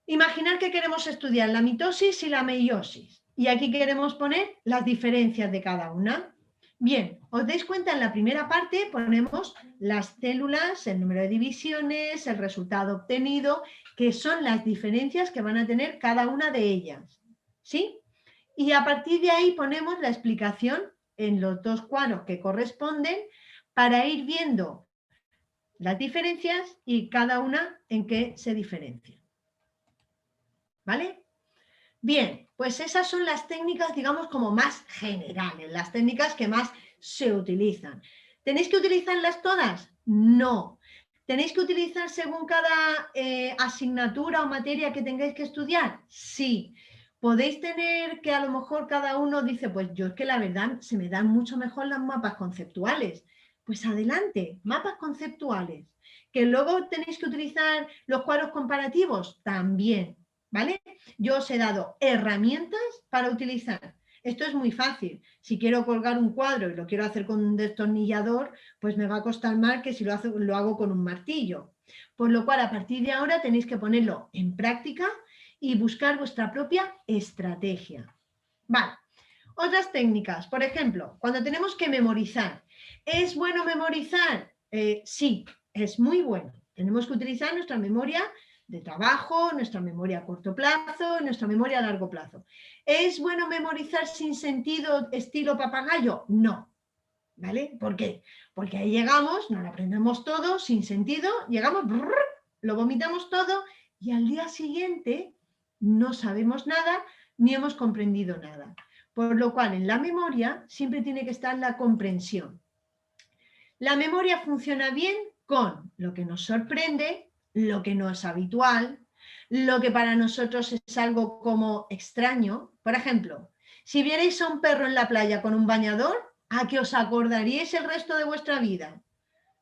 imaginad que queremos estudiar la mitosis y la meiosis y aquí queremos poner las diferencias de cada una. Bien, os dais cuenta, en la primera parte ponemos las células, el número de divisiones, el resultado obtenido, que son las diferencias que van a tener cada una de ellas. ¿Sí? Y a partir de ahí ponemos la explicación en los dos cuadros que corresponden para ir viendo las diferencias y cada una en qué se diferencia. ¿Vale? Bien, pues esas son las técnicas, digamos, como más generales, las técnicas que más se utilizan. ¿Tenéis que utilizarlas todas? No. ¿Tenéis que utilizar según cada asignatura o materia que tengáis que estudiar? Sí. Podéis tener que a lo mejor cada uno dice, pues yo es que la verdad se me dan mucho mejor los mapas conceptuales. Pues adelante, mapas conceptuales. ¿Que luego tenéis que utilizar los cuadros comparativos? También, ¿vale? Yo os he dado herramientas para utilizar. Esto es muy fácil. Si quiero colgar un cuadro y lo quiero hacer con un destornillador, pues me va a costar más que si lo hago con un martillo. Por lo cual, a partir de ahora tenéis que ponerlo en práctica y buscar vuestra propia estrategia. Vale. Otras técnicas, por ejemplo, cuando tenemos que memorizar. ¿Es bueno memorizar? Sí, es muy bueno. Tenemos que utilizar nuestra memoria de trabajo, nuestra memoria a corto plazo, nuestra memoria a largo plazo. ¿Es bueno memorizar sin sentido estilo papagayo? No. ¿Vale? ¿Por qué? Porque ahí llegamos, nos lo aprendemos todo sin sentido, llegamos, lo vomitamos todo y al día siguiente no sabemos nada ni hemos comprendido nada. Por lo cual en la memoria siempre tiene que estar la comprensión. La memoria funciona bien con lo que nos sorprende, lo que no es habitual, lo que para nosotros es algo como extraño. Por ejemplo, si vierais a un perro en la playa con un bañador, ¿a qué os acordaríais el resto de vuestra vida?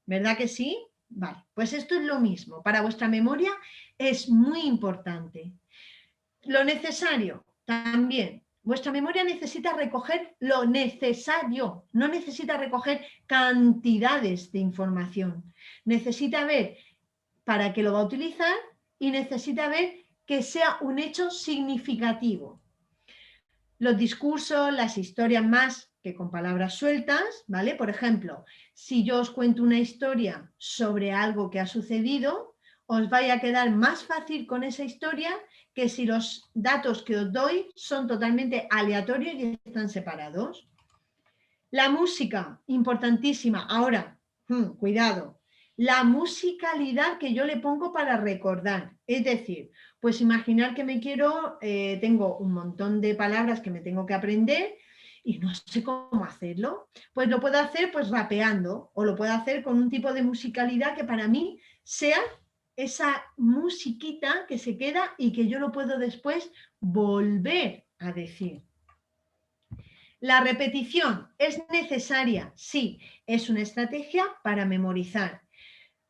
¿Verdad que sí? Vale, pues esto es lo mismo. Para vuestra memoria es muy importante. Lo necesario también. Vuestra memoria necesita recoger lo necesario, no necesita recoger cantidades de información. Necesita ver para qué lo va a utilizar y necesita ver que sea un hecho significativo. Los discursos, las historias más que con palabras sueltas, ¿vale? Por ejemplo, si yo os cuento una historia sobre algo que ha sucedido, os vaya a quedar más fácil con esa historia que si los datos que os doy son totalmente aleatorios y están separados. La música, importantísima. Ahora, cuidado, la musicalidad que yo le pongo para recordar. Es decir, pues imaginar que tengo un montón de palabras que me tengo que aprender y no sé cómo hacerlo. Pues lo puedo hacer pues rapeando o lo puedo hacer con un tipo de musicalidad que para mí sea esa musiquita que se queda y que yo lo puedo después volver a decir. La repetición es necesaria, sí, es una estrategia para memorizar.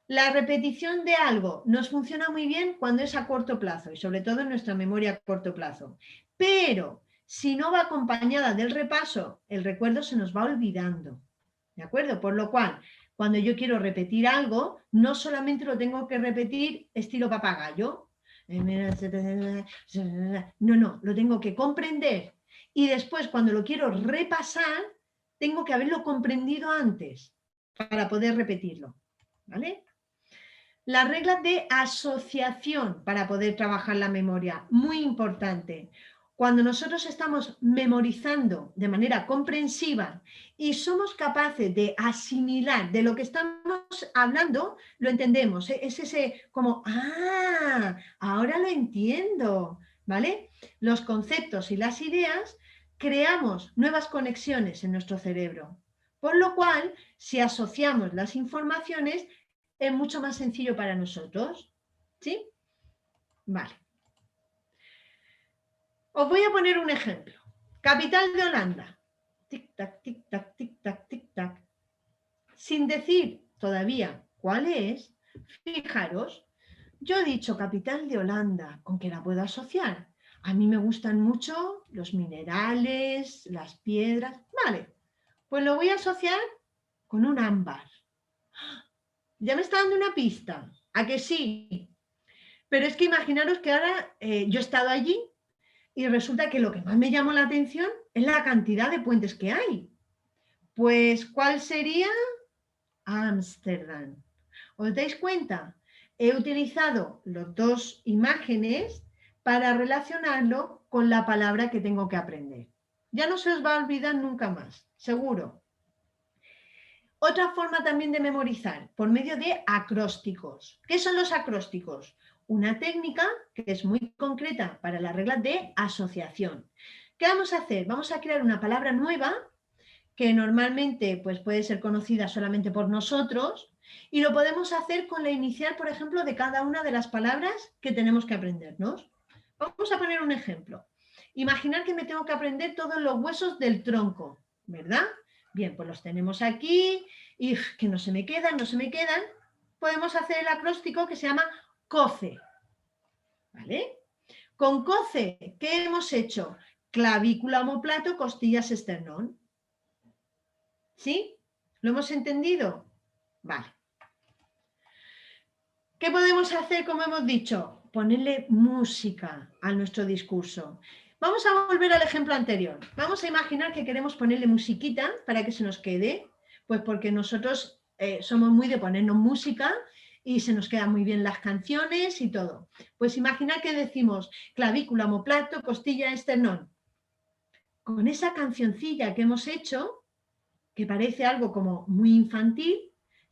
La repetición de algo nos funciona muy bien cuando es a corto plazo y sobre todo en nuestra memoria a corto plazo. Pero si no va acompañada del repaso, el recuerdo se nos va olvidando. ¿De acuerdo? Por lo cual, cuando yo quiero repetir algo, no solamente lo tengo que repetir estilo papagayo. No, lo tengo que comprender. Y después, cuando lo quiero repasar, tengo que haberlo comprendido antes para poder repetirlo. ¿Vale? Las reglas de asociación para poder trabajar la memoria, muy importante. Cuando nosotros estamos memorizando de manera comprensiva y somos capaces de asimilar de lo que estamos hablando, lo entendemos. Es ese como, ahora lo entiendo, ¿vale? Los conceptos y las ideas creamos nuevas conexiones en nuestro cerebro. Por lo cual, si asociamos las informaciones, es mucho más sencillo para nosotros. ¿Sí? Vale. Os voy a poner un ejemplo. Capital de Holanda. Tic-tac, tic-tac, tic-tac, tic-tac. Sin decir todavía cuál es, fijaros, yo he dicho capital de Holanda, ¿con qué la puedo asociar? A mí me gustan mucho los minerales, las piedras. Vale, pues lo voy a asociar con un ámbar. Ya me está dando una pista. ¿A que sí? Pero es que imaginaros que ahora yo he estado allí y resulta que lo que más me llamó la atención es la cantidad de puentes que hay. Pues, ¿cuál sería? Ámsterdam. ¿Os dais cuenta? He utilizado las dos imágenes para relacionarlo con la palabra que tengo que aprender. Ya no se os va a olvidar nunca más, seguro. Otra forma también de memorizar, por medio de acrósticos. ¿Qué son los acrósticos? Una técnica que es muy concreta para las reglas de asociación. ¿Qué vamos a hacer? Vamos a crear una palabra nueva que normalmente pues, puede ser conocida solamente por nosotros y lo podemos hacer con la inicial, por ejemplo, de cada una de las palabras que tenemos que aprendernos. Vamos a poner un ejemplo. Imaginar que me tengo que aprender todos los huesos del tronco, ¿verdad? Bien, pues los tenemos aquí y que no se me quedan, no se me quedan. Podemos hacer el acróstico que se llama COCE, ¿vale? Con COCE, ¿qué hemos hecho? Clavícula, omóplato, costillas, esternón. ¿Sí? ¿Lo hemos entendido? Vale. ¿Qué podemos hacer, como hemos dicho? Ponerle música a nuestro discurso. Vamos a volver al ejemplo anterior. Vamos a imaginar que queremos ponerle musiquita para que se nos quede, pues porque nosotros somos muy de ponernos música y se nos quedan muy bien las canciones y todo. Pues imaginar que decimos clavícula, omóplato, costilla, esternón. Con esa cancioncilla que hemos hecho, que parece algo como muy infantil,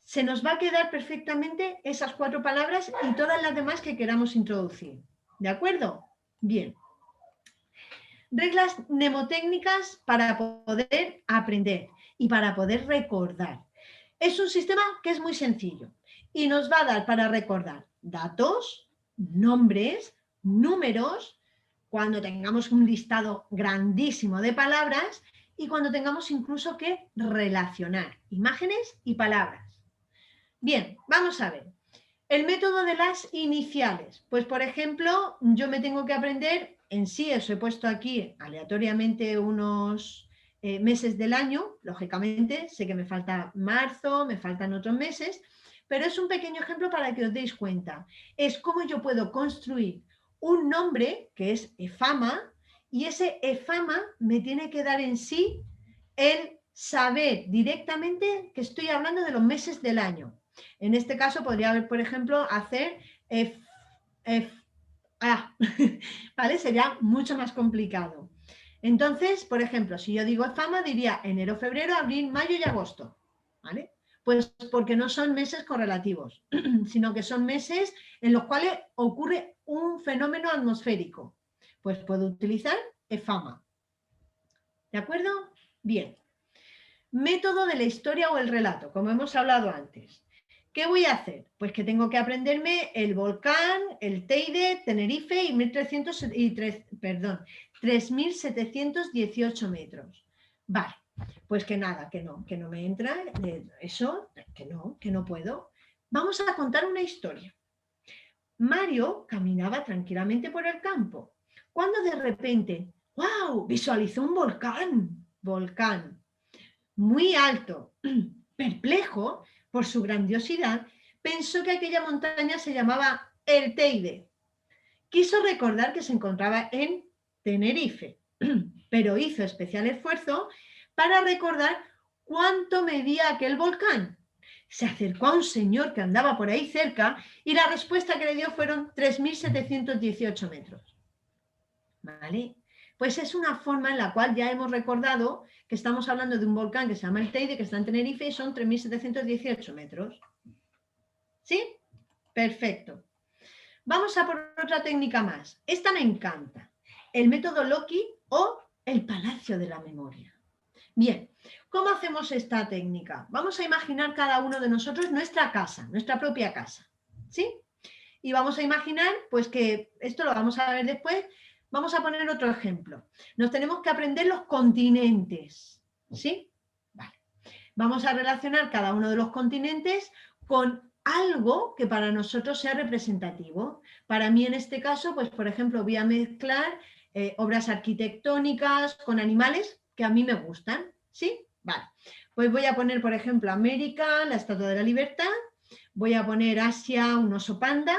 se nos va a quedar perfectamente esas 4 palabras y todas las demás que queramos introducir. ¿De acuerdo? Bien. Reglas mnemotécnicas para poder aprender y para poder recordar. Es un sistema que es muy sencillo y nos va a dar para recordar datos, nombres, números, cuando tengamos un listado grandísimo de palabras y cuando tengamos incluso que relacionar imágenes y palabras. Bien, vamos a ver. El método de las iniciales. Pues, por ejemplo, yo me tengo que aprender, en sí, eso he puesto aquí aleatoriamente unos meses del año, lógicamente, sé que me falta marzo, me faltan otros meses, pero es un pequeño ejemplo para que os deis cuenta. Es cómo yo puedo construir un nombre, que es Efama, y ese Efama me tiene que dar en sí el saber directamente que estoy hablando de los meses del año. En este caso podría haber, por ejemplo, hacer ¿vale? Sería mucho más complicado. Entonces, por ejemplo, si yo digo EFAMA, diría enero, febrero, abril, mayo y agosto, ¿vale? Pues porque no son meses correlativos, sino que son meses en los cuales ocurre un fenómeno atmosférico. Pues puedo utilizar EFAMA. ¿De acuerdo? Bien. Método de la historia o el relato, como hemos hablado antes. ¿Qué voy a hacer? Pues que tengo que aprenderme el volcán, el Teide, Tenerife y 3.718 metros. Vale, pues que nada, que no me entra eso, que no puedo. Vamos a contar una historia. Mario caminaba tranquilamente por el campo, cuando de repente, ¡wow!, visualizó un volcán muy alto. Perplejo por su grandiosidad, pensó que aquella montaña se llamaba el Teide. Quiso recordar que se encontraba en Tenerife, pero hizo especial esfuerzo para recordar cuánto medía aquel volcán. Se acercó a un señor que andaba por ahí cerca y la respuesta que le dio fueron 3.718 metros. ¿Vale? Pues es una forma en la cual ya hemos recordado que estamos hablando de un volcán que se llama el Teide, que está en Tenerife y son 3.718 metros. ¿Sí? Perfecto. Vamos a por otra técnica más. Esta me encanta. El método Loki o el palacio de la memoria. Bien, ¿cómo hacemos esta técnica? Vamos a imaginar cada uno de nosotros nuestra casa, nuestra propia casa, ¿sí? Y vamos a imaginar, pues que esto lo vamos a ver después, vamos a poner otro ejemplo. Nos tenemos que aprender los continentes, ¿sí? Vale. Vamos a relacionar cada uno de los continentes con algo que para nosotros sea representativo. Para mí en este caso, pues por ejemplo, voy a mezclar obras arquitectónicas con animales que a mí me gustan, ¿sí? Vale. Pues voy a poner, por ejemplo, América, la Estatua de la Libertad, voy a poner Asia, un oso panda,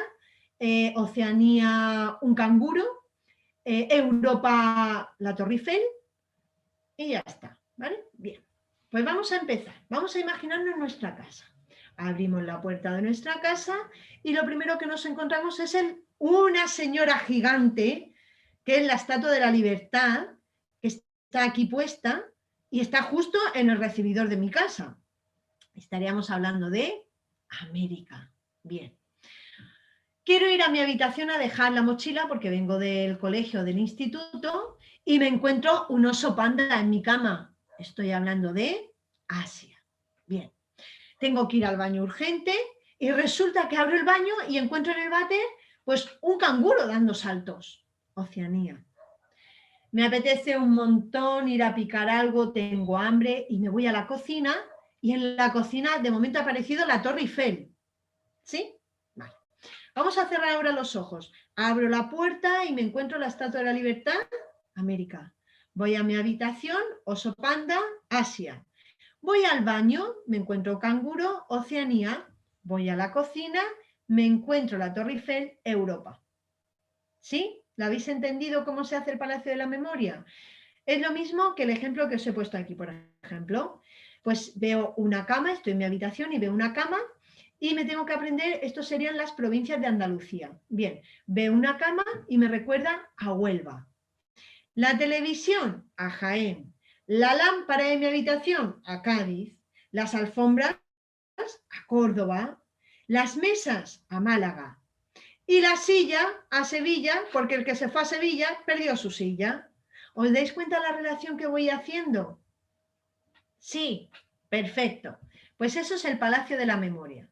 Oceanía, un canguro, Europa, la Torre Eiffel, y ya está, ¿vale? Bien, pues vamos a empezar. Vamos a imaginarnos nuestra casa. Abrimos la puerta de nuestra casa y lo primero que nos encontramos es una señora gigante, que es la Estatua de la Libertad, que está aquí puesta y está justo en el recibidor de mi casa. Estaríamos hablando de América. Bien. Quiero ir a mi habitación a dejar la mochila porque vengo del colegio, del instituto, y me encuentro un oso panda en mi cama. Estoy hablando de Asia. Bien, tengo que ir al baño urgente y resulta que abro el baño y encuentro en el váter pues un canguro dando saltos. Oceanía. Me apetece un montón ir a picar algo, tengo hambre y me voy a la cocina y en la cocina de momento ha aparecido la Torre Eiffel. ¿Sí? Vale. Vamos a cerrar ahora los ojos. Abro la puerta y me encuentro la Estatua de la Libertad, América. Voy a mi habitación, oso panda, Asia. Voy al baño, me encuentro canguro, Oceanía. Voy a la cocina, me encuentro la Torre Eiffel, Europa. ¿Sí? ¿La habéis entendido cómo se hace el Palacio de la Memoria? Es lo mismo que el ejemplo que os he puesto aquí, por ejemplo. Pues veo una cama, estoy en mi habitación y veo una cama y me tengo que aprender, estos serían las provincias de Andalucía. Bien, veo una cama y me recuerda a Huelva. La televisión, a Jaén. La lámpara de mi habitación, a Cádiz. Las alfombras, a Córdoba. Las mesas, a Málaga. Y la silla, a Sevilla, porque el que se fue a Sevilla perdió su silla. ¿Os dais cuenta de la relación que voy haciendo? Sí, perfecto. Pues eso es el Palacio de la Memoria.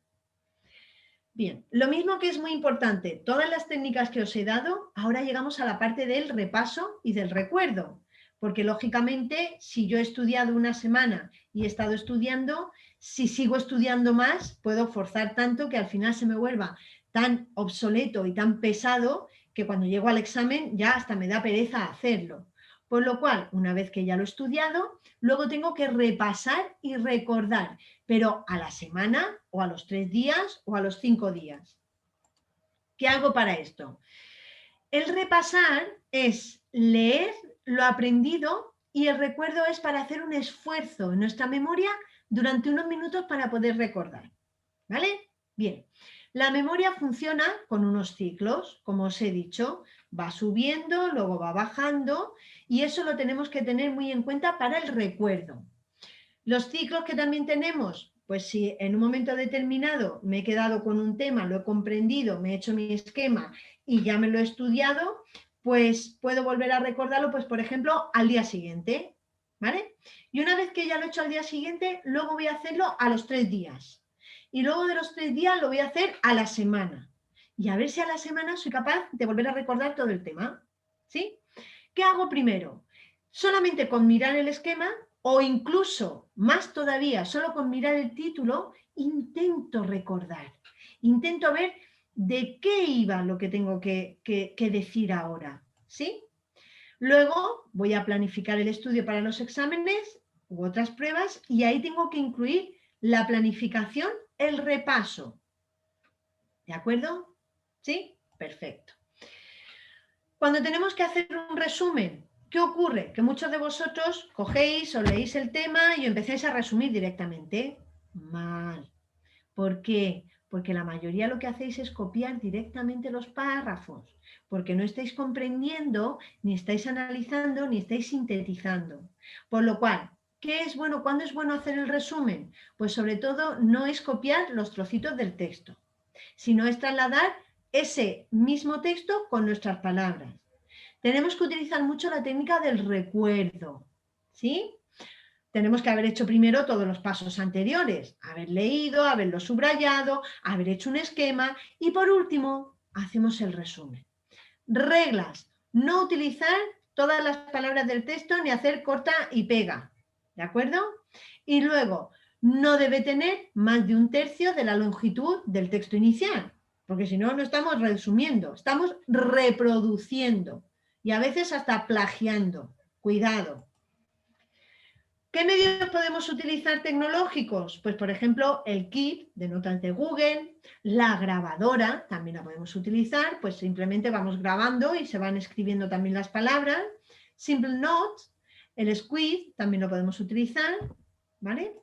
Bien, lo mismo que es muy importante, todas las técnicas que os he dado, ahora llegamos a la parte del repaso y del recuerdo, porque lógicamente si yo he estudiado una semana y he estado estudiando, si sigo estudiando más, puedo forzar tanto que al final se me vuelva tan obsoleto y tan pesado que cuando llego al examen ya hasta me da pereza hacerlo. Por lo cual, una vez que ya lo he estudiado, luego tengo que repasar y recordar, pero a la semana o a los 3 días o a los 5 días. ¿Qué hago para esto? El repasar es leer lo aprendido y el recuerdo es para hacer un esfuerzo en nuestra memoria durante unos minutos para poder recordar. ¿Vale? Bien. La memoria funciona con unos ciclos, como os he dicho, va subiendo, luego va bajando y eso lo tenemos que tener muy en cuenta para el recuerdo. Los ciclos que también tenemos, pues si en un momento determinado me he quedado con un tema, lo he comprendido, me he hecho mi esquema y ya me lo he estudiado, pues puedo volver a recordarlo, pues por ejemplo, al día siguiente, ¿vale? Y una vez que ya lo he hecho al día siguiente, luego voy a hacerlo a los 3 días. Y luego de los 3 días lo voy a hacer a la semana. Y a ver si a la semana soy capaz de volver a recordar todo el tema, ¿sí? ¿Qué hago primero? Solamente con mirar el esquema o incluso más todavía, solo con mirar el título, intento recordar, intento ver de qué iba lo que tengo que decir ahora, ¿sí? Luego voy a planificar el estudio para los exámenes u otras pruebas y ahí tengo que incluir la planificación, el repaso. ¿De acuerdo? ¿Sí? Perfecto. Cuando tenemos que hacer un resumen, ¿qué ocurre? Que muchos de vosotros cogéis o leéis el tema y empezáis a resumir directamente. Mal. ¿Por qué? Porque la mayoría lo que hacéis es copiar directamente los párrafos, porque no estáis comprendiendo, ni estáis analizando, ni estáis sintetizando. Por lo cual, ¿qué es bueno? ¿Cuándo es bueno hacer el resumen? Pues sobre todo no es copiar los trocitos del texto, sino es trasladar ese mismo texto con nuestras palabras. Tenemos que utilizar mucho la técnica del recuerdo, ¿sí? tenemos que haber hecho primero todos los pasos anteriores, haber leído, haberlo subrayado, haber hecho un esquema y por último hacemos el resumen. Reglas: no utilizar todas las palabras del texto ni hacer corta y pega, ¿de acuerdo? Y luego, no debe tener más de 1/3 de la longitud del texto inicial, porque si no, no estamos resumiendo, estamos reproduciendo y a veces hasta plagiando. Cuidado. ¿Qué medios podemos utilizar tecnológicos? Pues, por ejemplo, el kit de notas de Google, la grabadora, también la podemos utilizar, pues simplemente vamos grabando y se van escribiendo también las palabras. Simple Notes, el Squid, también lo podemos utilizar, ¿vale?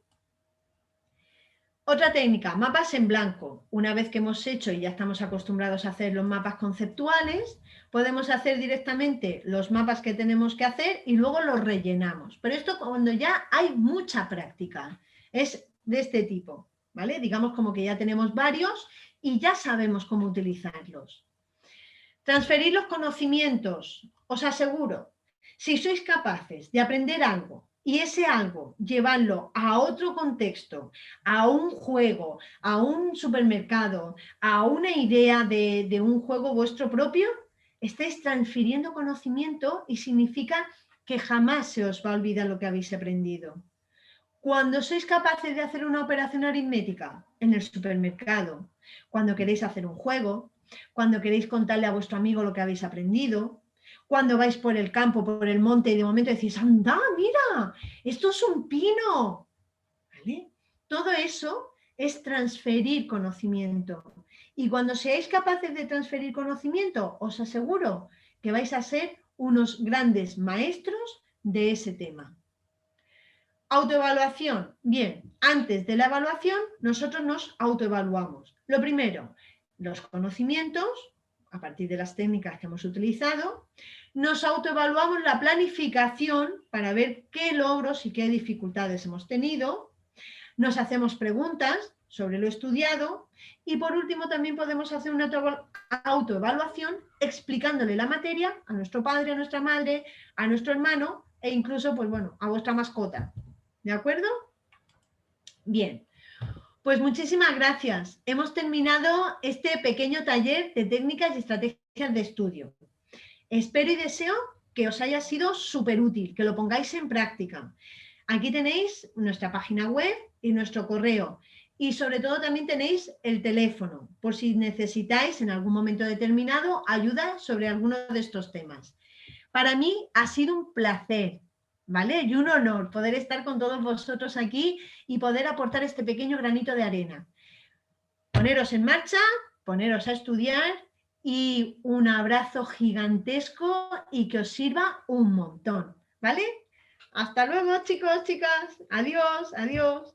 Otra técnica, mapas en blanco. Una vez que hemos hecho y ya estamos acostumbrados a hacer los mapas conceptuales, podemos hacer directamente los mapas que tenemos que hacer y luego los rellenamos. Pero esto cuando ya hay mucha práctica, es de este tipo, ¿vale? Digamos como que ya tenemos varios y ya sabemos cómo utilizarlos. Transferir los conocimientos, os aseguro, si sois capaces de aprender algo y ese algo llevarlo a otro contexto, a un juego, a un supermercado, a una idea de un juego vuestro propio, estáis transfiriendo conocimiento y significa que jamás se os va a olvidar lo que habéis aprendido. Cuando sois capaces de hacer una operación aritmética en el supermercado, cuando queréis hacer un juego, cuando queréis contarle a vuestro amigo lo que habéis aprendido, cuando vais por el campo, por el monte y de momento decís, anda, mira, esto es un pino. ¿Vale? Todo eso es transferir conocimiento. Y cuando seáis capaces de transferir conocimiento, os aseguro que vais a ser unos grandes maestros de ese tema. Autoevaluación. Bien, antes de la evaluación, nosotros nos autoevaluamos. Lo primero, los conocimientos, a partir de las técnicas que hemos utilizado. Nos autoevaluamos la planificación para ver qué logros y qué dificultades hemos tenido. Nos hacemos preguntas sobre lo estudiado. Y por último, también podemos hacer una autoevaluación explicándole la materia a nuestro padre, a nuestra madre, a nuestro hermano e incluso, pues bueno, a vuestra mascota. ¿De acuerdo? Bien, pues muchísimas gracias. Hemos terminado este pequeño taller de técnicas y estrategias de estudio. Espero y deseo que os haya sido súper útil, que lo pongáis en práctica. Aquí tenéis nuestra página web y nuestro correo. Y sobre todo también tenéis el teléfono, por si necesitáis en algún momento determinado ayuda sobre alguno de estos temas. Para mí ha sido un placer, ¿vale? Y un honor poder estar con todos vosotros aquí y poder aportar este pequeño granito de arena. Poneros en marcha, poneros a estudiar y un abrazo gigantesco y que os sirva un montón, ¿vale? Hasta luego, chicos, chicas. Adiós, adiós.